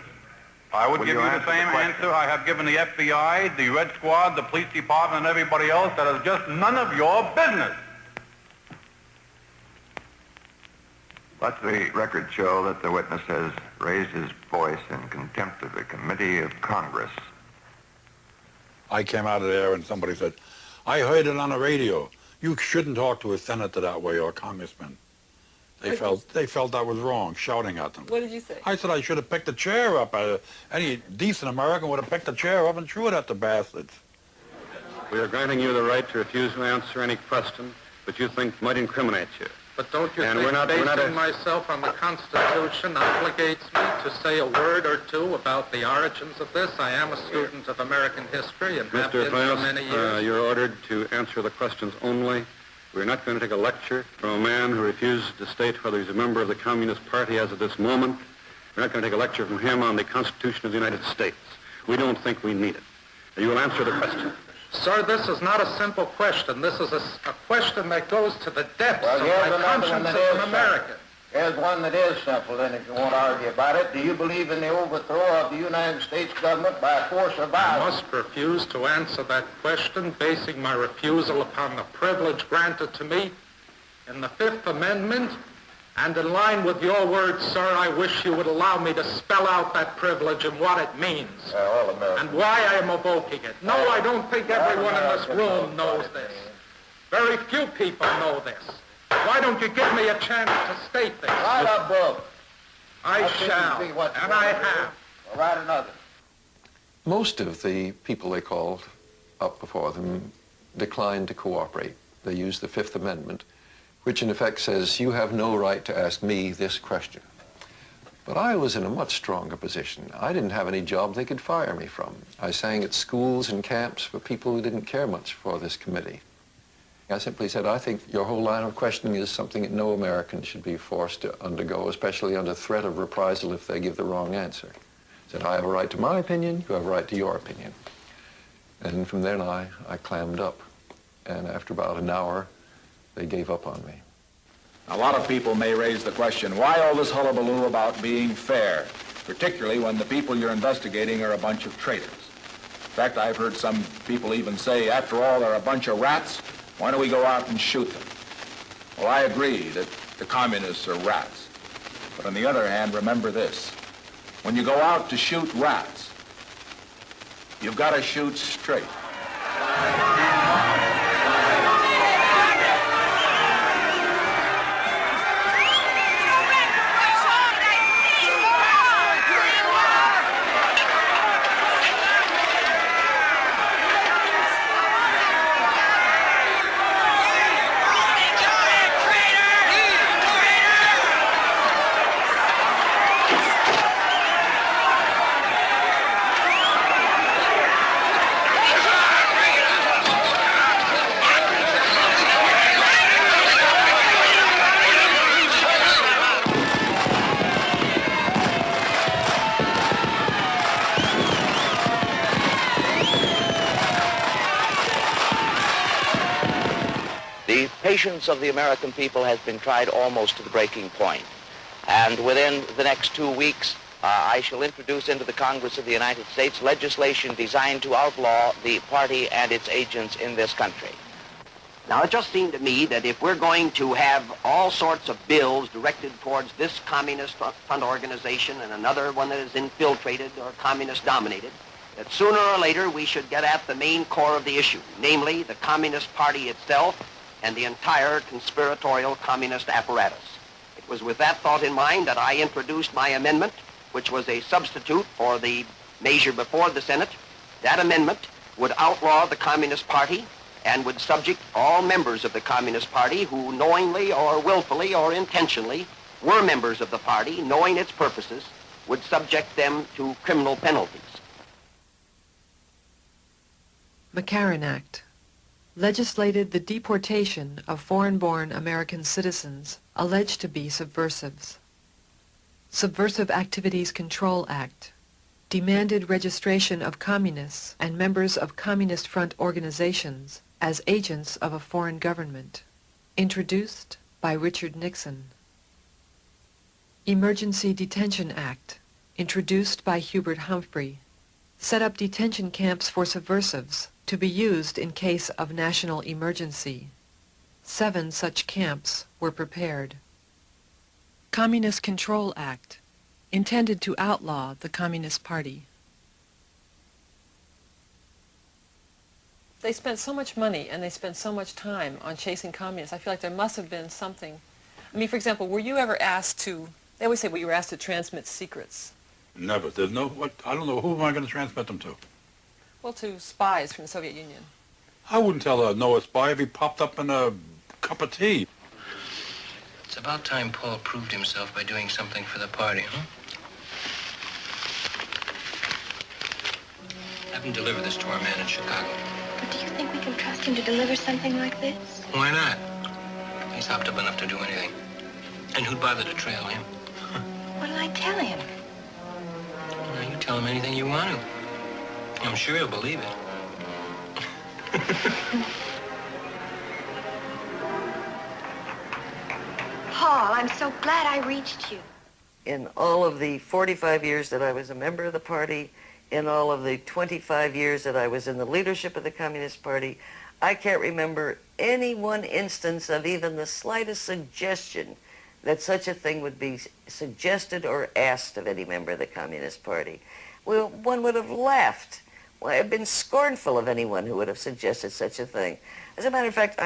I would give you the same answer I have given the FBI, the Red Squad, the police department, and everybody else. That is just none of your business. Let the record show that the witness has raised his voice in contempt of the Committee of Congress. I came out of there and somebody said, I heard it on the radio. You shouldn't talk to a senator that way or a congressman. They felt that was wrong, shouting at them. What did you say? I said I should have picked the chair up. Any decent American would have picked the chair up and threw it at the bastards. We are granting you the right to refuse to answer any question that you think might incriminate you. But don't you And think we're not basing myself on the Constitution obligates me to say a word or two about the origins of this? I am a student of American history and have been for many years. You're ordered to answer the questions only. We're not going to take a lecture from a man who refuses to state whether he's a member of the Communist Party as of this moment. We're not going to take a lecture from him on the Constitution of the United States. We don't think we need it. You will answer the question. Sir, this is not a simple question. This is a question that goes to the depths of my conscience as an American. Here's one that is simple, then, if you won't argue about it. Do you believe in the overthrow of the United States government by force or violence? I must refuse to answer that question, basing my refusal upon the privilege granted to me in the Fifth Amendment. And in line with your words, sir, I wish you would allow me to spell out that privilege and what it means. And why I am evoking it. No, I don't think everyone in this room knows this. Very few people know this. Why don't you give me a chance to state this? Write a book. I shall, and I have. Or write another. Most of the people they called up before them declined to cooperate. They used the Fifth Amendment, which in effect says, you have no right to ask me this question. But I was in a much stronger position. I didn't have any job they could fire me from. I sang at schools and camps for people who didn't care much for this committee. I simply said, I think your whole line of questioning is something that no American should be forced to undergo, especially under threat of reprisal if they give the wrong answer. I said, I have a right to my opinion, you have a right to your opinion. And from then I clammed up. And after about an hour, they gave up on me. A lot of people may raise the question, why all this hullabaloo about being fair, particularly when the people you're investigating are a bunch of traitors? In fact, I've heard some people even say, after all, they're a bunch of rats. Why don't we go out and shoot them? Well, I agree that the communists are rats. But on the other hand, remember this. When you go out to shoot rats, you've got to shoot straight. The patience of the American people has been tried almost to the breaking point. And within the next 2 weeks, I shall introduce into the Congress of the United States legislation designed to outlaw the party and its agents in this country. Now, it just seemed to me that if we're going to have all sorts of bills directed towards this communist front organization and another one that is infiltrated or communist-dominated, that sooner or later we should get at the main core of the issue, namely the Communist Party itself and the entire conspiratorial communist apparatus. It was with that thought in mind that I introduced my amendment, which was a substitute for the measure before the Senate. That amendment would outlaw the Communist Party and would subject all members of the Communist Party who knowingly or willfully or intentionally were members of the party, knowing its purposes, would subject them to criminal penalties. McCarran Act legislated the deportation of foreign-born American citizens alleged to be subversives. Subversive Activities Control Act demanded registration of communists and members of Communist Front organizations as agents of a foreign government, introduced by Richard Nixon. Emergency Detention Act, introduced by Hubert Humphrey, set up detention camps for subversives to be used in case of national emergency. 7 such camps were prepared. Communist Control Act, intended to outlaw the Communist Party. They spent so much money and they spent so much time on chasing communists. I feel like there must have been something. I mean, for example, were you ever asked to, they always say, well, you were asked to transmit secrets. Never. There's no, I don't know, who am I going to transmit them to? Well, to spies from the Soviet Union. I wouldn't tell a spy if he popped up in a cup of tea. It's about time Paul proved himself by doing something for the party, huh? Have him deliver this to our man in Chicago. But do you think we can trust him to deliver something like this? Why not? He's hopped up enough to do anything. And who'd bother to trail him? What'll I tell him? Well, you tell him anything you want to. I'm sure he'll believe it. Paul, I'm so glad I reached you. In all of the 45 years that I was a member of the party, in all of the 25 years that I was in the leadership of the Communist Party, I can't remember any one instance of even the slightest suggestion that such a thing would be suggested or asked of any member of the Communist Party. Well, one would have laughed. Well, I've been scornful of anyone who would have suggested such a thing. As a matter of fact,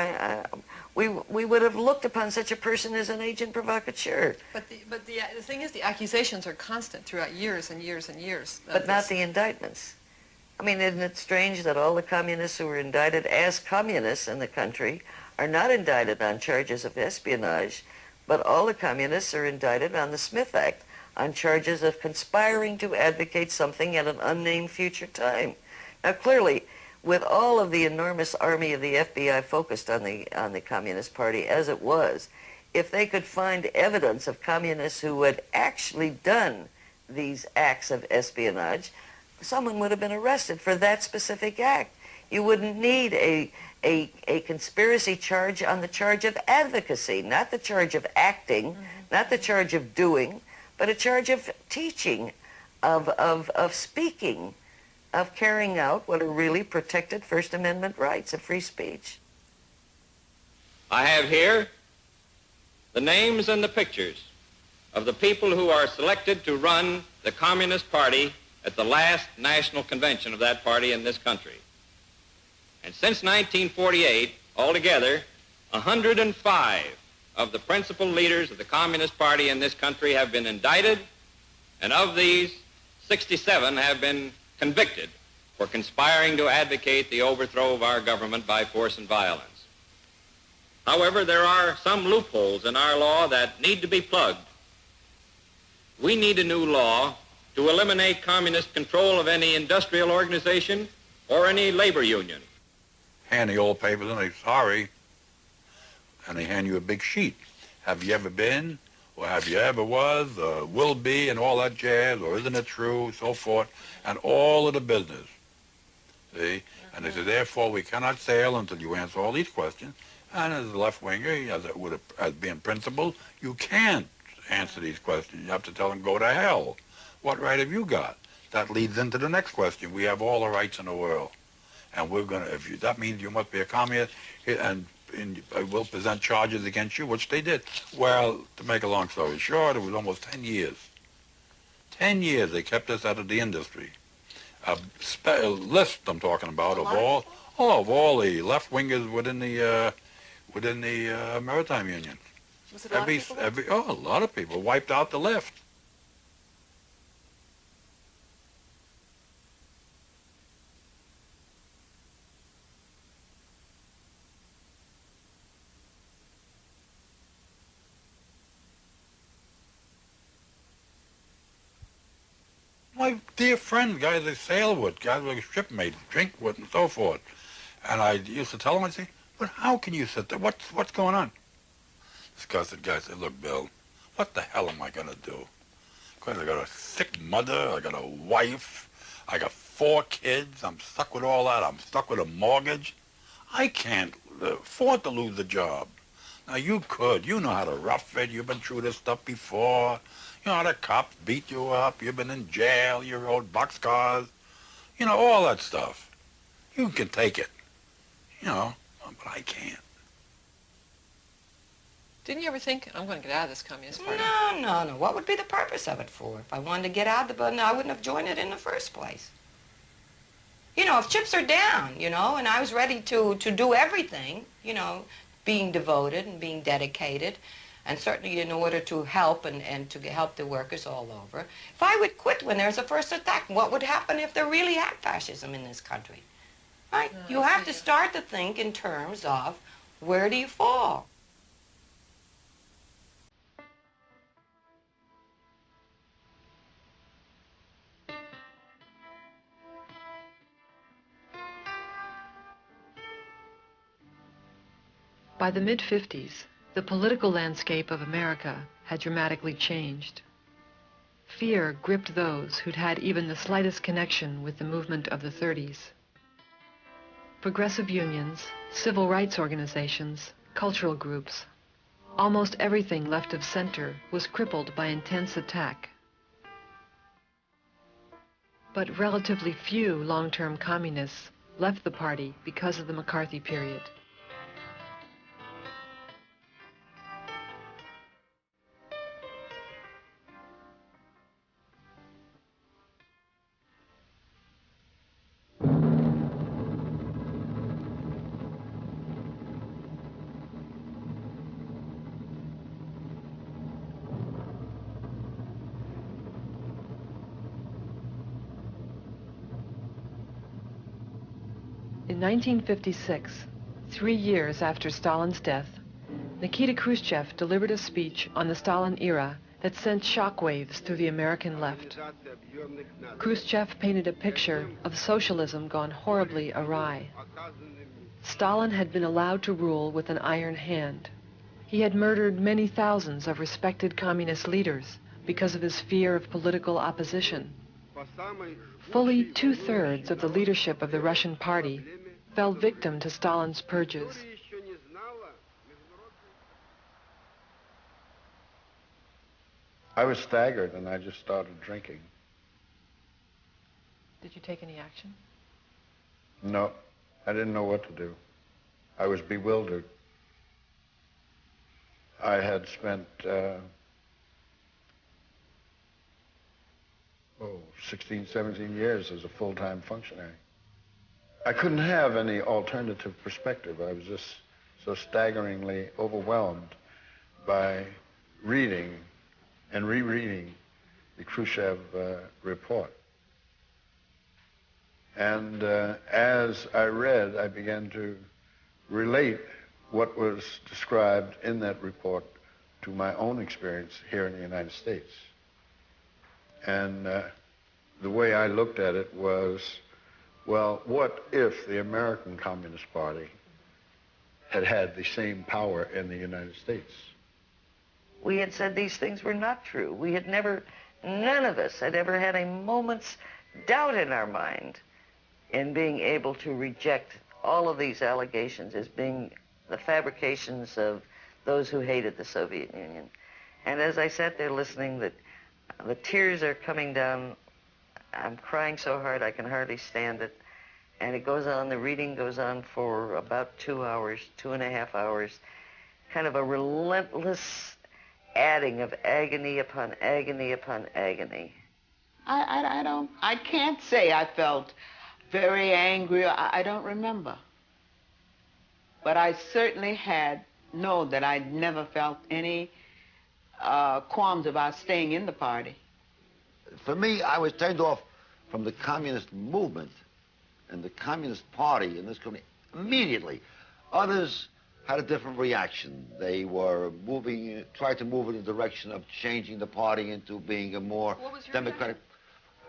we would have looked upon such a person as an agent provocateur. But the thing is, the accusations are constant throughout years and years and years. But not the indictments. I mean, isn't it strange that all the communists who were indicted as communists in the country are not indicted on charges of espionage, but all the communists are indicted on the Smith Act, on charges of conspiring to advocate something at an unnamed future time. Now, clearly, with all of the enormous army of the FBI focused on the Communist Party as it was, if they could find evidence of communists who had actually done these acts of espionage, someone would have been arrested for that specific act. You wouldn't need a conspiracy charge on the charge of advocacy, not the charge of acting, not the charge of doing, but a charge of teaching, of speaking, of carrying out what are really protected First Amendment rights of free speech. I have here the names and the pictures of the people who are selected to run the Communist Party at the last national convention of that party in this country. And since 1948, altogether, 105 of the principal leaders of the Communist Party in this country have been indicted, and of these, 67 have been convicted for conspiring to advocate the overthrow of our government by force and violence. However, there are some loopholes in our law that need to be plugged. We need a new law to eliminate communist control of any industrial organization or any labor union. Hand the old papers and they sorry, and they hand you a big sheet. Have you ever been, or have you ever was, or will be, and all that jazz, or isn't it true, so forth, and all of the business. See? And they said, therefore, we cannot sail until you answer all these questions. And as a left-winger, as being principled, you can't answer these questions. You have to tell them, go to hell. What right have you got? That leads into the next question. We have all the rights in the world. And we're going to, that means you must be a communist, and we'll present charges against you, which they did. Well, to make a long story short, it was almost 10 years. 10 years they kept us out of the industry. A list I'm talking about of all the left-wingers within the Maritime Union. Was it a lot of people? A lot of people wiped out the left. My dear friends, guys I sail with, guys like shipmates, drink with, and so forth. And I used to tell them, I'd say, but how can you sit there? What's going on? Disgusted guy said, look, Bill, what the hell am I going to do? Because I got a sick mother, I got a wife, I got 4 kids, I'm stuck with all that, I'm stuck with a mortgage. I can't afford to lose the job. Now, you could. You know how to rough it. You've been through this stuff before. You know how the cops beat you up. You've been in jail. You rode boxcars. You know, all that stuff. You can take it. You know, but I can't. Didn't you ever think, I'm going to get out of this Communist Party? No. What would be the purpose of it for? If I wanted to get out of the button, I wouldn't have joined it in the first place. You know, if chips are down, you know, and I was ready to do everything, you know, being devoted and being dedicated, and certainly in order to help and to help the workers all over. If I would quit when there's a first attack, what would happen if there really had fascism in this country? Right? You have to start to think in terms of where do you fall? By the mid-50s, the political landscape of America had dramatically changed. Fear gripped those who'd had even the slightest connection with the movement of the 30s. Progressive unions, civil rights organizations, cultural groups, almost everything left of center was crippled by intense attack. But relatively few long-term communists left the party because of the McCarthy period. In 1956, 3 years after Stalin's death, Nikita Khrushchev delivered a speech on the Stalin era that sent shockwaves through the American left. Khrushchev painted a picture of socialism gone horribly awry. Stalin had been allowed to rule with an iron hand. He had murdered many thousands of respected communist leaders because of his fear of political opposition. Fully 2/3 of the leadership of the Russian Party fell victim to Stalin's purges. I was staggered and I just started drinking. Did you take any action? No, I didn't know what to do. I was bewildered. I had spent 16, 17 years as a full-time functionary. I couldn't have any alternative perspective. I was just so staggeringly overwhelmed by reading and rereading the Khrushchev report. And as I read, I began to relate what was described in that report to my own experience here in the United States. And the way I looked at it was, well, what if the American Communist Party had had the same power in the United States? We had said these things were not true. We had never, none of us had ever had a moment's doubt in our mind in being able to reject all of these allegations as being the fabrications of those who hated the Soviet Union. And as I sat there listening, the tears are coming down. I'm crying so hard I can hardly stand it. And it goes on, the reading goes on for about 2 hours, 2.5 hours, kind of a relentless adding of agony upon agony upon agony. I can't say I felt very angry. I don't remember. But I certainly know that I never felt any qualms about staying in the party. For me, I was turned off from the communist movement and the Communist Party in this country immediately. Others had a different reaction. They were tried to move in the direction of changing the party into being a more democratic.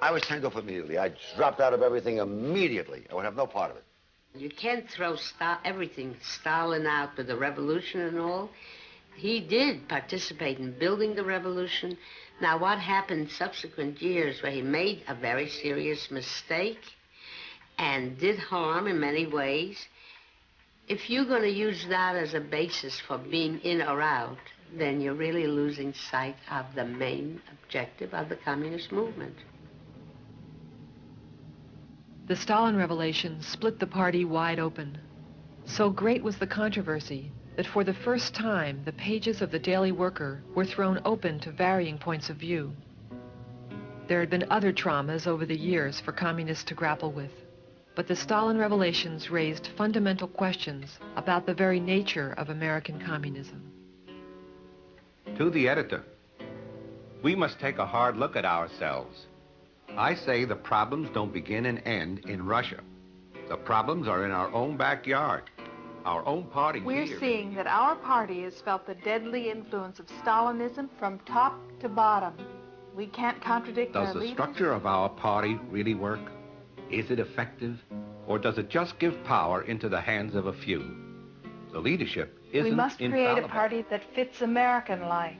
I was turned off immediately. I dropped out of everything immediately. I would have no part of it. You can't throw everything, Stalin out with the revolution and all. He did participate in building the revolution. Now, what happened subsequent years where he made a very serious mistake and did harm in many ways, if you're going to use that as a basis for being in or out, then you're really losing sight of the main objective of the communist movement. The Stalin revelation split the party wide open. So great was the controversy that for the first time, the pages of the Daily Worker were thrown open to varying points of view. There had been other traumas over the years for communists to grapple with, but the Stalin revelations raised fundamental questions about the very nature of American communism. To the editor, we must take a hard look at ourselves. I say the problems don't begin and end in Russia. The problems are in our own backyard, our own party here. We're seeing that our party has felt the deadly influence of Stalinism from top to bottom. We can't contradict our Does the leaders. structure of our party really work? Is it effective? Or does it just give power into the hands of a few? The leadership isn't We must create infallible. a party that fits American life.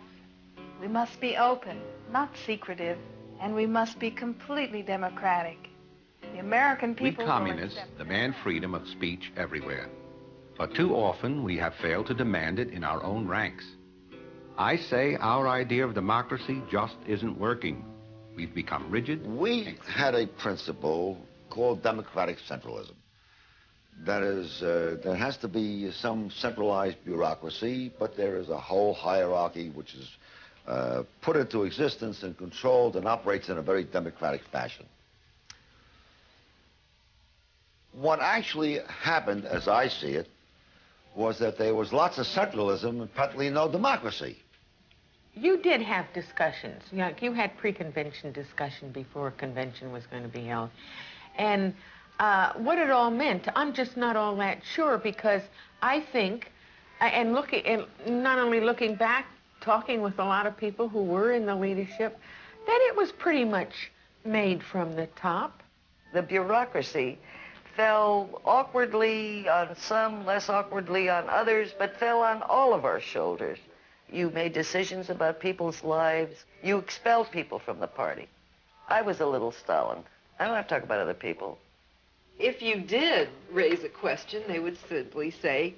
We must be open, not secretive, and we must be completely democratic. The American We people communists demand freedom of speech everywhere. But too often we have failed to demand it in our own ranks. I say our idea of democracy just isn't working. We've become rigid. We had a principle called democratic centralism. That is, there has to be some centralized bureaucracy, but there is a whole hierarchy which is put into existence and controlled and operates in a very democratic fashion. What actually happened, as I see it, was that there was lots of centralism and practically no democracy. You did have discussions. You had pre-convention discussion before a convention was going to be held. And what it all meant, I'm just not all that sure, because I think, and not only looking back, talking with a lot of people who were in the leadership, that it was pretty much made from the top. The bureaucracy fell awkwardly on some, less awkwardly on others, but fell on all of our shoulders. You made decisions about people's lives. You expelled people from the party. I was a little Stalin. I don't have to talk about other people. If you did raise a question, they would simply say,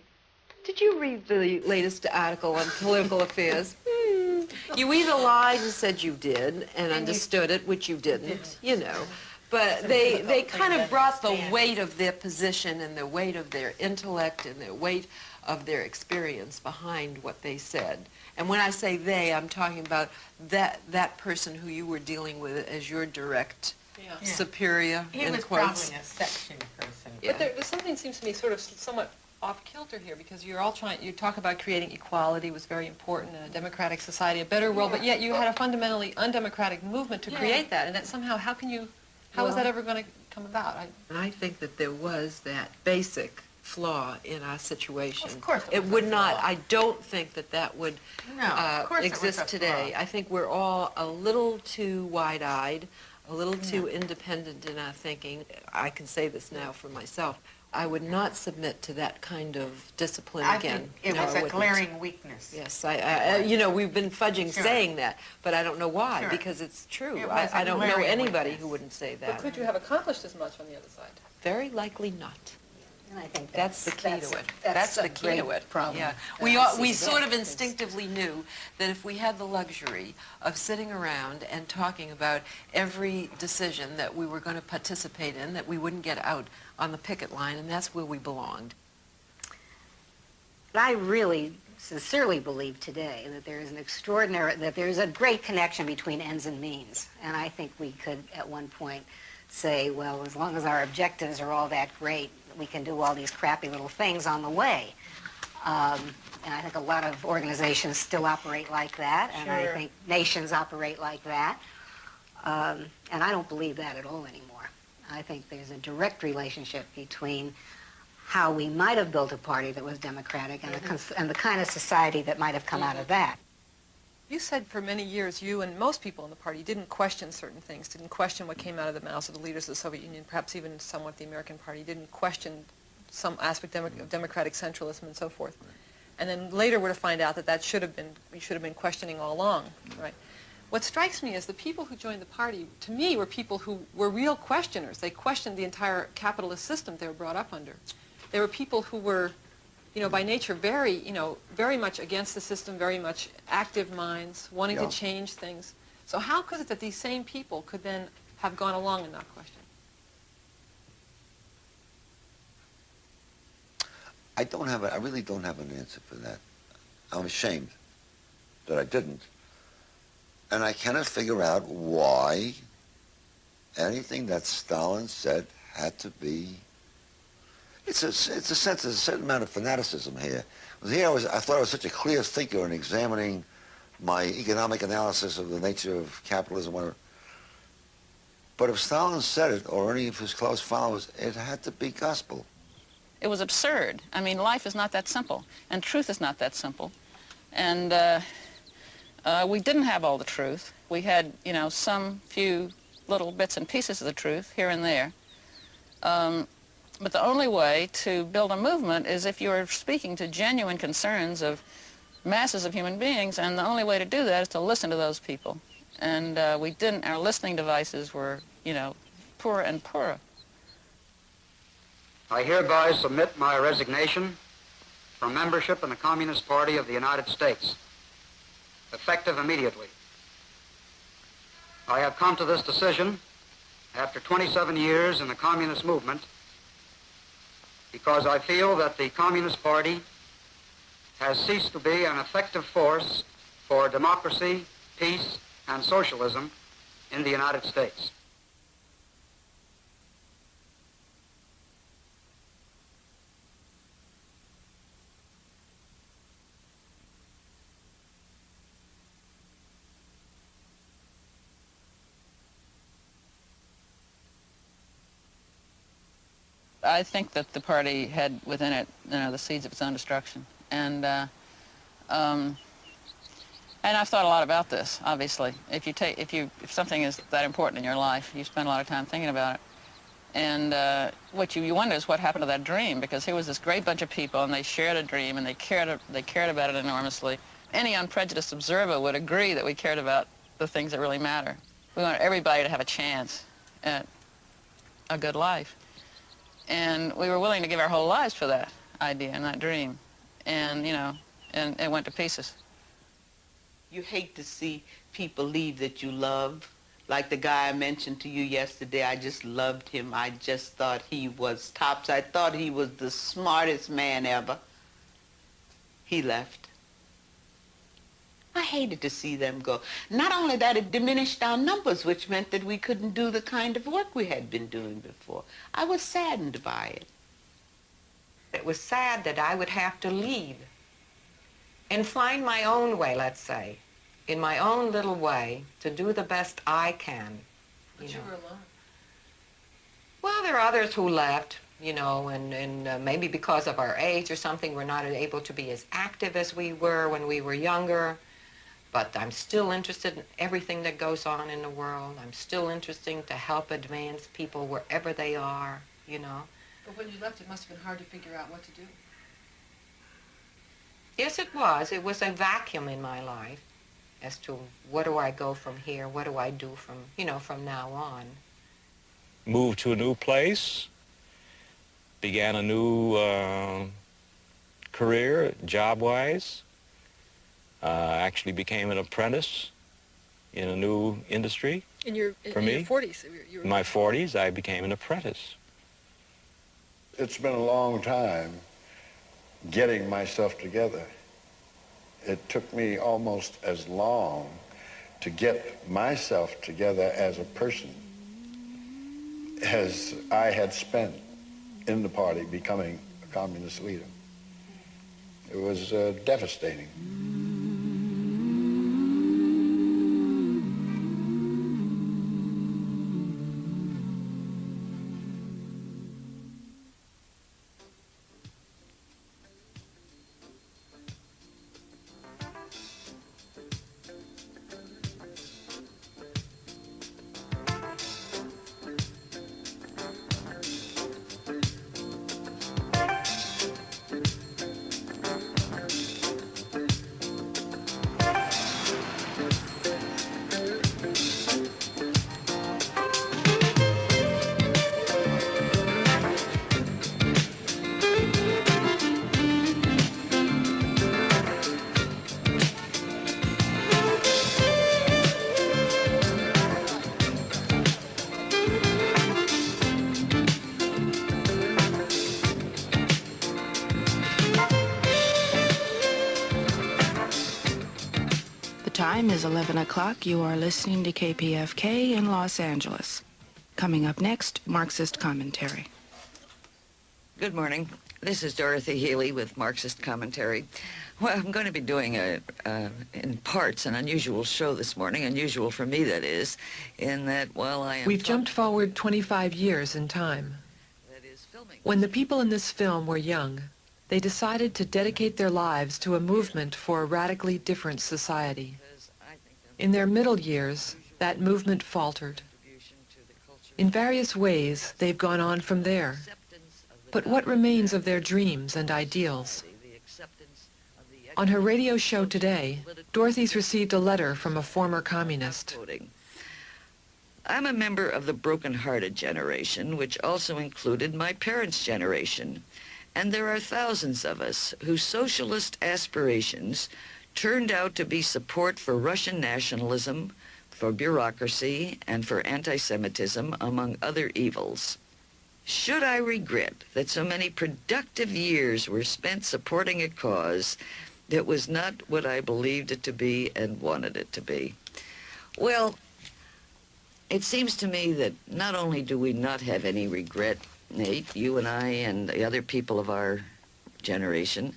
"Did you read the latest article on political affairs?" You either lied and said you did and understood it, which you didn't, you know. But they kind of brought the weight of their position and the weight of their intellect and the weight of their experience behind what they said. And when I say they, I'm talking about that person who you were dealing with as your direct superior. He was probably a section person. But there's something seems to me sort of somewhat off kilter here, because you're all you talk about creating equality was very important in a democratic society, a better world, but yet you had a fundamentally undemocratic movement to create that, and that somehow, how is that ever going to come about? I think that there was that basic flaw in our situation. Of course it would not. I don't think that would exist today. I think we're all a little too wide-eyed, a little too independent in our thinking. I can say this now for myself. I would not submit to that kind of discipline again. It was a glaring weakness. Yes, you know, we've been fudging saying that, but I don't know why, because it's true. I don't know anybody who wouldn't say that. But could you have accomplished as much on the other side? Very likely not. And I think that's the key to it. That's the key to it. Problem. Yeah, we sort of instinctively knew that if we had the luxury of sitting around and talking about every decision that we were going to participate in, that we wouldn't get out on the picket line, and that's where we belonged. But I really sincerely believe today that there is a great connection between ends and means, and I think we could at one point say, well, as long as our objectives are all that great, we can do all these crappy little things on the way. And I think a lot of organizations still operate like that, and I think nations operate like that. And I don't believe that at all anymore. I think there's a direct relationship between how we might have built a party that was democratic and the kind of society that might have come out of that. You said for many years you and most people in the party didn't question certain things, didn't question what came out of the mouths of the leaders of the Soviet Union, perhaps even somewhat the American Party, didn't question some aspect of democratic centralism and so forth. And then later we're to find out that we should have been questioning all along, right? What strikes me is the people who joined the party, to me, were people who were real questioners. They questioned the entire capitalist system they were brought up under. They were people who were, by nature very much against the system, very much active minds, wanting to change things. So how could it that these same people could then have gone along and not question? I really don't have an answer for that. I'm ashamed that I didn't. And I cannot figure out why anything that Stalin said had to be. It's a certain amount of fanaticism here. I thought I was such a clear thinker in examining my economic analysis of the nature of capitalism, whatever. But if Stalin said it, or any of his close followers, it had to be gospel. It was absurd. I mean, life is not that simple, and truth is not that simple. And we didn't have all the truth. We had, some few little bits and pieces of the truth here and there. But the only way to build a movement is if you're speaking to genuine concerns of masses of human beings, and the only way to do that is to listen to those people. And we didn't. Our listening devices were, poorer and poorer. I hereby submit my resignation from membership in the Communist Party of the United States, effective immediately. I have come to this decision after 27 years in the communist movement because I feel that the Communist Party has ceased to be an effective force for democracy, peace, and socialism in the United States. I think that the party had within it, the seeds of its own destruction, and I've thought a lot about this. Obviously, if something is that important in your life, you spend a lot of time thinking about it, and what you wonder is what happened to that dream, because here was this great bunch of people, and they shared a dream, and they cared about it enormously. Any unprejudiced observer would agree that we cared about the things that really matter. We wanted everybody to have a chance at a good life. And we were willing to give our whole lives for that idea and that dream. And, and it went to pieces. You hate to see people leave that you love. Like the guy I mentioned to you yesterday, I just loved him. I just thought he was tops. I thought he was the smartest man ever. He left. I hated to see them go. Not only that, it diminished our numbers, which meant that we couldn't do the kind of work we had been doing before. I was saddened by it. It was sad that I would have to leave and find my own way, let's say, in my own little way, to do the best I can. But you were alone. Well, there are others who left, and maybe because of our age or something, we're not able to be as active as we were when we were younger. But I'm still interested in everything that goes on in the world. I'm still interested to help advance people wherever they are, But when you left, it must have been hard to figure out what to do. Yes, it was. It was a vacuum in my life as to what do I go from here, what do I do from now on. Moved to a new place, began a new career, job-wise. Actually became an apprentice in a new industry. In your 40s? In my 40s, I became an apprentice. It's been a long time getting myself together. It took me almost as long to get myself together as a person as I had spent in the party becoming a communist leader. It was devastating. Time is 11 o'clock. You are listening to KPFK in Los Angeles. Coming up next, Marxist Commentary. Good morning. This is Dorothy Healy with Marxist Commentary. Well, I'm going to be doing, in parts, an unusual show this morning, unusual for me, that is, in that while I am... We've jumped forward 25 years in time. When the people in this film were young, they decided to dedicate their lives to a movement for a radically different society. In their middle years, that movement faltered. In various ways, they've gone on from there. But what remains of their dreams and ideals? On her radio show today, Dorothy's received a letter from a former communist. I'm a member of the broken-hearted generation, which also included my parents' generation. And there are thousands of us whose socialist aspirations turned out to be support for Russian nationalism, for bureaucracy, and for anti-Semitism, among other evils. Should I regret that so many productive years were spent supporting a cause that was not what I believed it to be and wanted it to be? Well, it seems to me that not only do we not have any regret, Nate, you and I and the other people of our generation,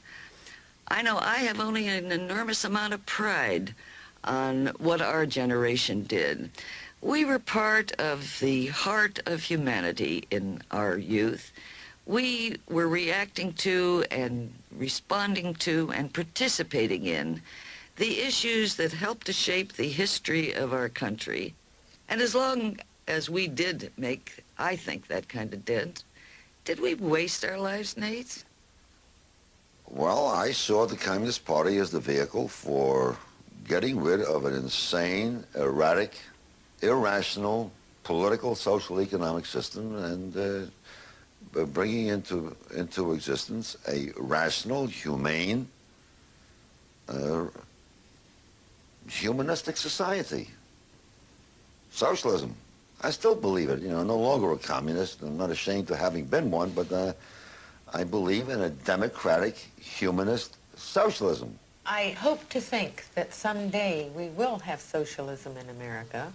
I know I have only an enormous amount of pride on what our generation did. We were part of the heart of humanity in our youth. We were reacting to and responding to and participating in the issues that helped to shape the history of our country. And as long as we did make, I think, that kind of dent, did we waste our lives, Nate? Well, I saw the Communist Party as the vehicle for getting rid of an insane, erratic, irrational political, social, economic system and bringing into existence a rational, humane, humanistic society. Socialism. I still believe it. You know, no longer a communist. I'm not ashamed of having been one, but I believe in a democratic, humanist socialism. I hope to think that someday we will have socialism in America,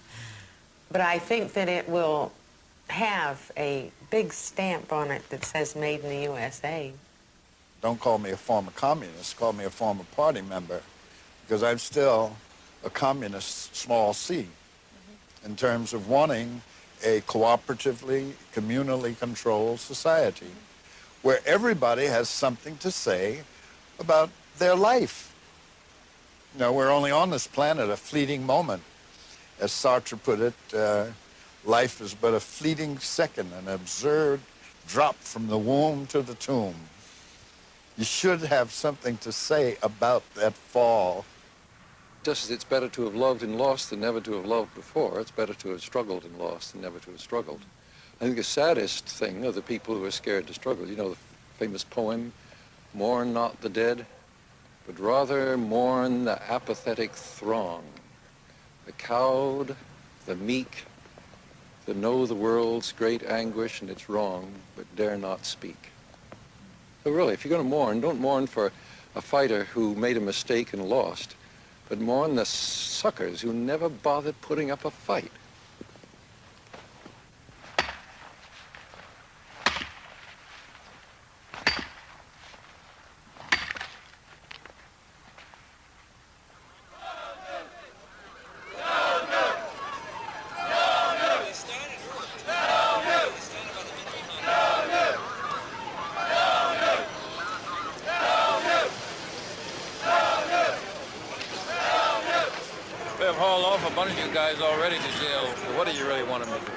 but I think that it will have a big stamp on it that says made in the USA. Don't call me a former communist, call me a former party member, because I'm still a communist, small c, in terms of wanting a cooperatively, communally controlled society where everybody has something to say about their life. You know, we're only on this planet a fleeting moment. As Sartre put it, life is but a fleeting second, an absurd drop from the womb to the tomb. You should have something to say about that fall. Just as it's better to have loved and lost than never to have loved before, it's better to have struggled and lost than never to have struggled. I think the saddest thing are the people who are scared to struggle. You know the famous poem, "Mourn not the dead, but rather mourn the apathetic throng, the cowed, the meek, that know the world's great anguish and its wrong, but dare not speak." So really, if you're going to mourn, don't mourn for a fighter who made a mistake and lost, but mourn the suckers who never bothered putting up a fight. Already to jail. So what do you really want them to do?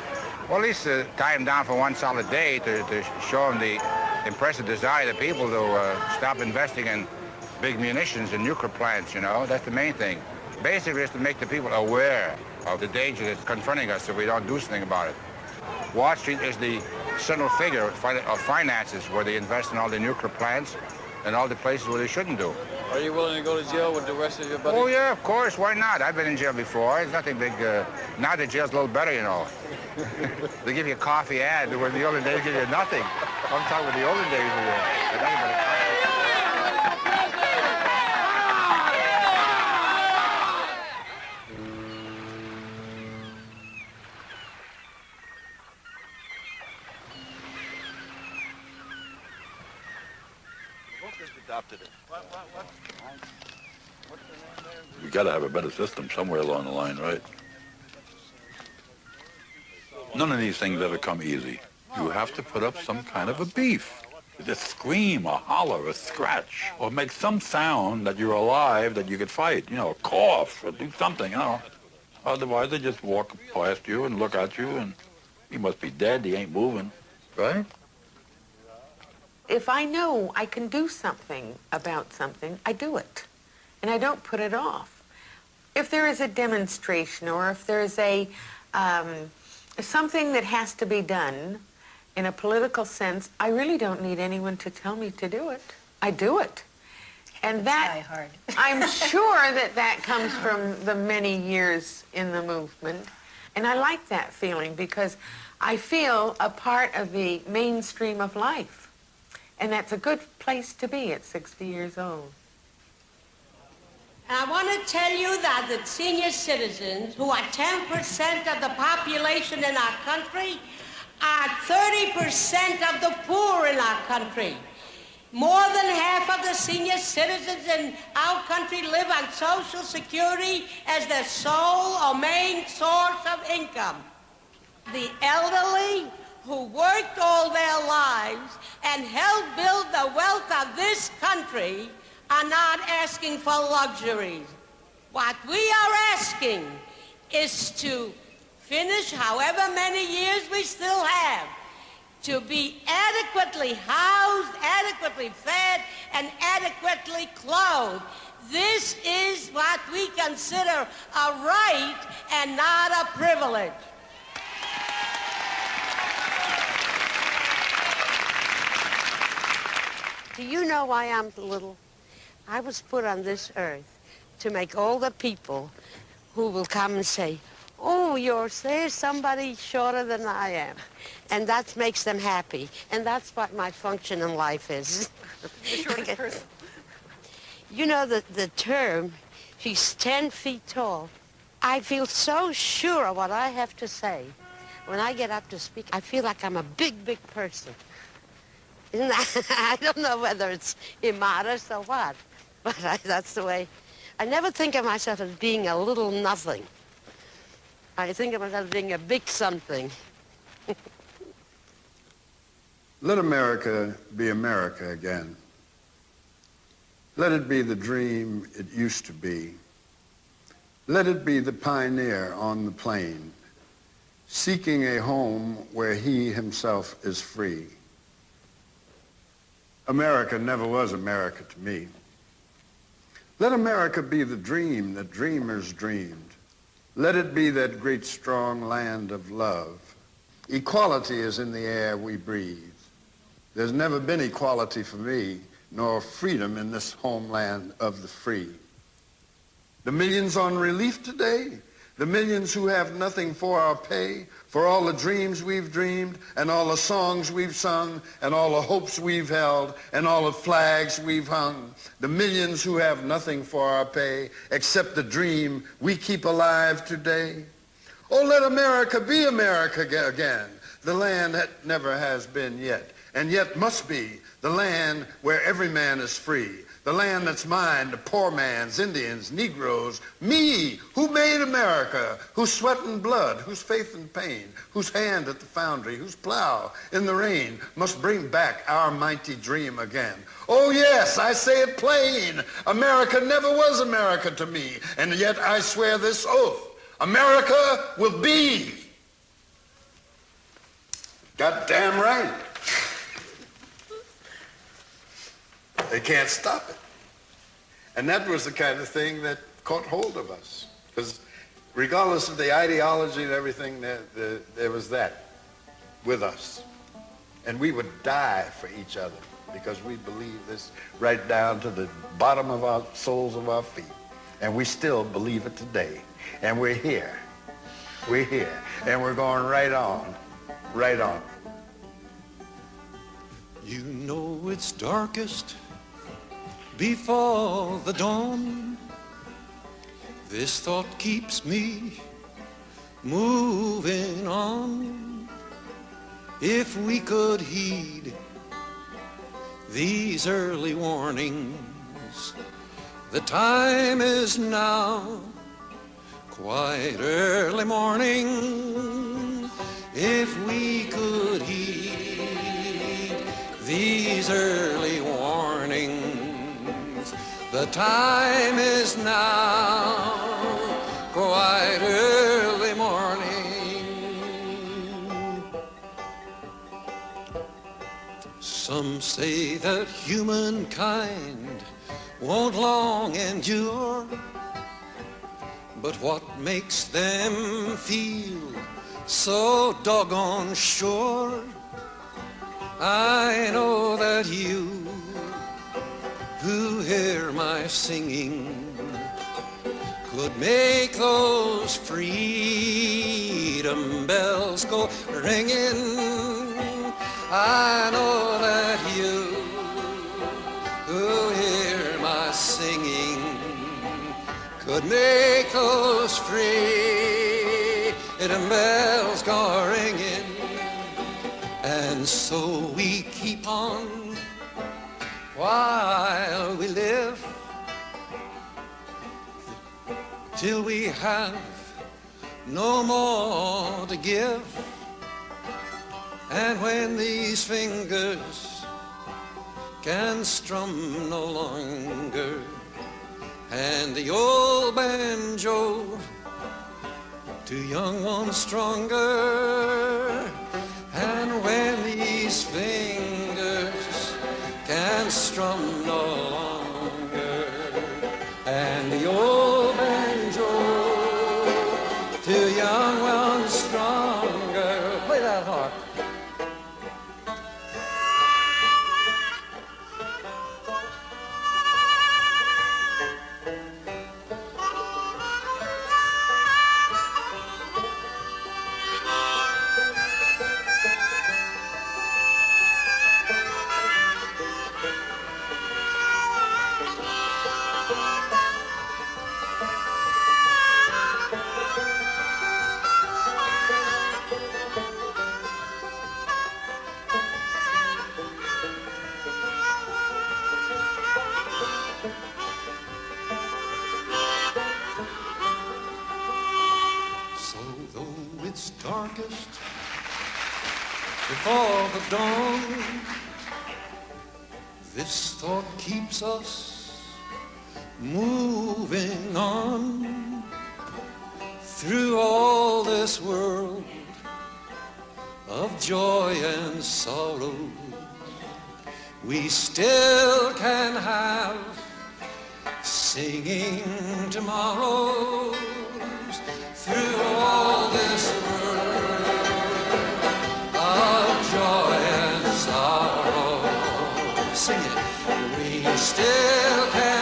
Well, at least tie them down for one solid day to show them the impressive desire of the people to stop investing in big munitions and nuclear plants, you know. That's the main thing. Basically, it's to make the people aware of the danger that's confronting us if we don't do something about it. Wall Street is the central figure of finances, where they invest in all the nuclear plants and all the places where they shouldn't do. Are you willing to go to jail with the rest of your buddies? Oh, yeah, of course. Why not? I've been in jail before. It's nothing big. Now the jail's a little better, you know. They give you a coffee ad, where the olden days give you nothing. I'm talking about the olden days. Adopted it. You got to have a better system somewhere along the line, right? None of these things ever come easy. You have to put up some kind of a beef. Just scream or holler or scratch or make some sound that you're alive, that you could fight. You know, cough or do something, you know. Otherwise, they just walk past you and look at you and he must be dead, he ain't moving, right? If I know I can do something about something, I do it. And I don't put it off. If there is a demonstration or if there's a something that has to be done in a political sense, I really don't need anyone to tell me to do it. I do it. And that, I'm sure that that comes from the many years in the movement. And I like that feeling because I feel a part of the mainstream of life. And that's a good place to be at 60 years old. And I want to tell you that the senior citizens, who are 10% of the population in our country, are 30% of the poor in our country. More than half of the senior citizens in our country live on Social Security as their sole or main source of income. The elderly, who worked all their lives and helped build the wealth of this country, are not asking for luxuries. What we are asking is to finish however many years we still have, to be adequately housed, adequately fed, and adequately clothed. This is what we consider a right and not a privilege. Do you know why I'm little? I was put on this earth to make all the people who will come and say, oh, there's somebody shorter than I am. And that makes them happy. And that's what my function in life is. The shortest person. You know, the term, she's 10 feet tall. I feel so sure of what I have to say. When I get up to speak, I feel like I'm a big, big person. Isn't that, I don't know whether it's immodest or what, but that's the way. I never think of myself as being a little nothing. I think of myself as being a big something. Let America be America again. Let it be the dream it used to be. Let it be the pioneer on the plain, seeking a home where he himself is free. America never was America to me. Let America be the dream that dreamers dreamed. Let it be that great strong land of love. Equality is in the air we breathe. There's never been equality for me, nor freedom in this homeland of the free. The millions on relief today, the millions who have nothing for our pay, for all the dreams we've dreamed, and all the songs we've sung, and all the hopes we've held, and all the flags we've hung. The millions who have nothing for our pay, except the dream we keep alive today. Oh, let America be America again, the land that never has been yet, and yet must be, the land where every man is free, the land that's mine, the poor man's, Indians, Negroes, me, who made America, whose sweat and blood, whose faith and pain, whose hand at the foundry, whose plow in the rain must bring back our mighty dream again. Oh yes, I say it plain, America never was America to me, and yet I swear this oath, America will be. Goddamn right. They can't stop it. And that was the kind of thing that caught hold of us. Because regardless of the ideology and everything, there was that with us. And we would die for each other because we believe this right down to the bottom of our soles of our feet. And we still believe it today. And we're here. We're here. And we're going right on. Right on. You know it's darkest before the dawn. This thought keeps me moving on. If we could heed these early warnings, the time is now quite early morning. If we could heed these early warnings, the time is now quite early morning. Some say that humankind won't long endure, but what makes them feel so doggone sure? I know that you who hear my singing could make those freedom bells go ringing. I know that you who hear my singing could make those freedom bells go ringing. And so we keep on while we live, till we have no more to give. And when these fingers can strum no longer, and the old banjo to young ones stronger, and when these fingers can strum no longer, and the old banjo to young ones stronger. Play that harp. Darkest before the dawn, this thought keeps us moving on through all this world of joy and sorrow. We still can have singing tomorrows through all this world sing it. We still can